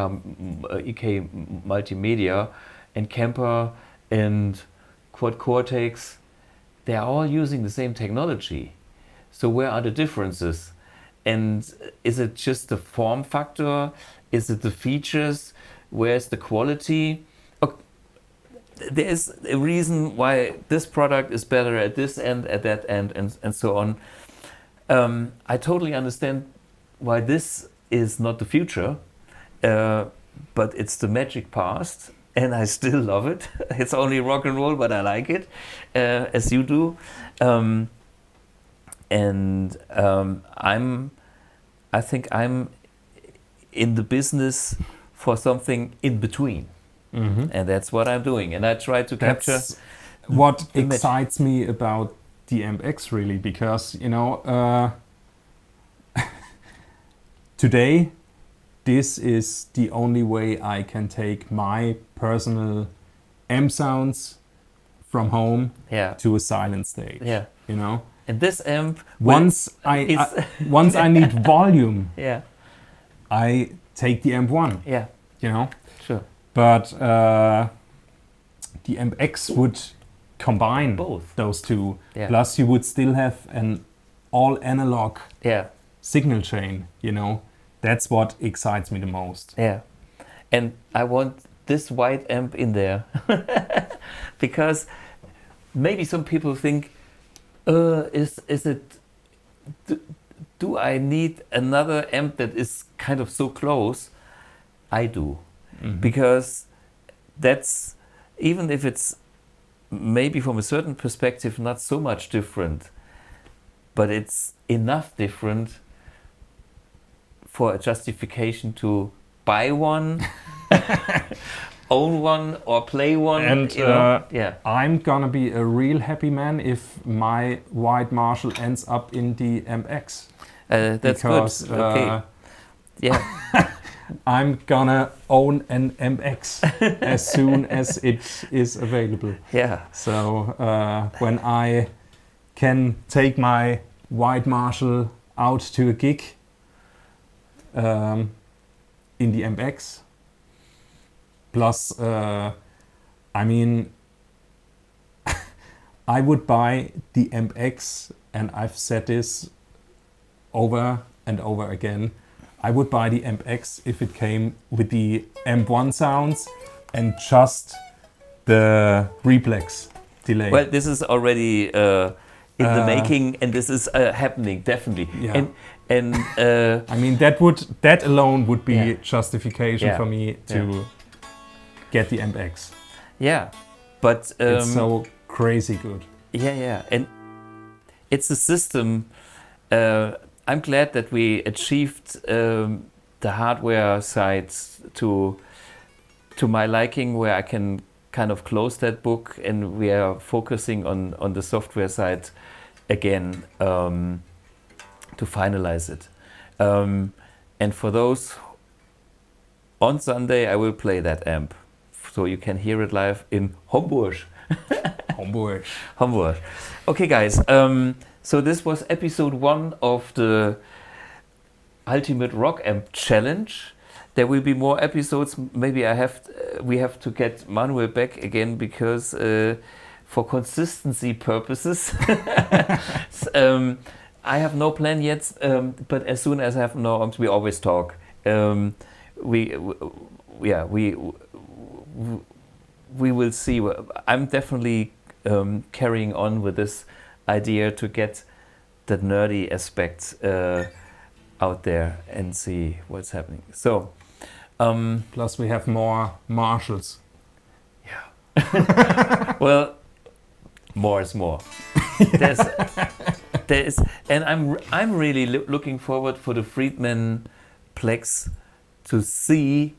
Multimedia and Kemper and Quad Cortex, they are all using the same technology. So where are the differences? And is it just the form factor? Is it the features? Where's the quality? There's a reason why this product is better at this end, at that end, and so on. I totally understand why this is not the future, but it's the magic past, and I still love it. It's only rock and roll, but I like it, as you do. I think I'm in the business for something in between. And that's what I'm doing, and I try to capture what excites me about the AMPX, really, because you know today this is the only way I can take my personal amp sounds from home to a silent stage. You know, and this amp, once I need volume, I take the AMP1. You know. Sure. But the AMPX would combine both those two. Yeah. Plus, you would still have an all analog signal chain. You know, that's what excites me the most. Yeah, and I want this white amp in there because maybe some people think, is it? Do I need another amp that is kind of so close? I do, because that's, even if it's maybe from a certain perspective not so much different, but it's enough different for a justification to buy one, own one, or play one. And you know? Yeah, I'm gonna be a real happy man if my white Marshall ends up in the AMPX. That's because, good. Okay. Yeah. I'm gonna own an AMPX as soon as it is available. Yeah. So when I can take my white Marshall out to a gig in the AMPX, plus, I mean, I would buy the AMPX, and I've said this over and over again. I would buy the AMPX if it came with the AMP1 sounds and just the reflex delay. Well, this is already in the making, and this is happening definitely. Yeah. And I mean, that alone would be justification for me to get the AMPX. Yeah, but it's so crazy good. Yeah, and it's a system. I'm glad that we achieved the hardware side to my liking, where I can kind of close that book, and we are focusing on the software side again to finalize it. And for those, on Sunday I will play that amp, so you can hear it live in Hamburg. Hamburg. Okay, guys. So this was episode 1 of the Ultimate Rock Amp Challenge. There will be more episodes. Maybe we have to get Manuel back again, because for consistency purposes, I have no plan yet. But as soon as I have norms, we always talk. We will see. I'm definitely carrying on with this idea to get the nerdy aspects out there and see what's happening. So, plus we have more Marshalls. Yeah. Well, more is more. There's, and I'm really looking forward for the Friedman Plex to see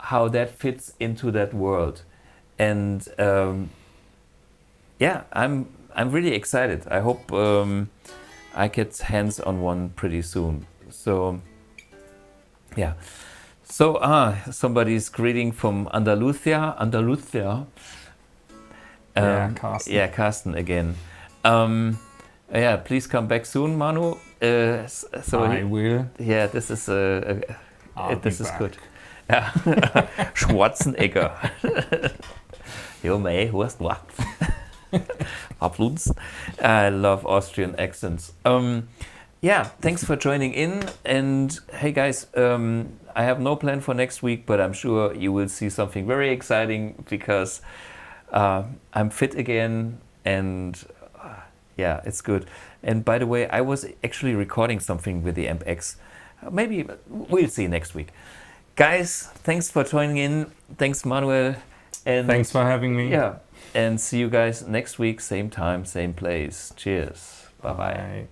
how that fits into that world, and yeah, I'm really excited. I hope I get hands on one pretty soon. So yeah. So somebody's greeting from Andalusia. Carsten. Yeah, Carsten again. Yeah, please come back soon, Manu. So I will. Yeah, this is this is back. good. Ja. Schwarzenegger. Jo, mate, who's what? Applause. I love Austrian accents. Yeah, thanks for joining in. And hey, guys, I have no plan for next week, but I'm sure you will see something very exciting, because I'm fit again, and yeah, it's good. And by the way, I was actually recording something with the AMPX. Maybe we'll see next week. Guys, thanks for joining in. Thanks, Manuel. And thanks for having me. Yeah. And see you guys next week, same time, same place. Cheers. Bye-bye. Bye.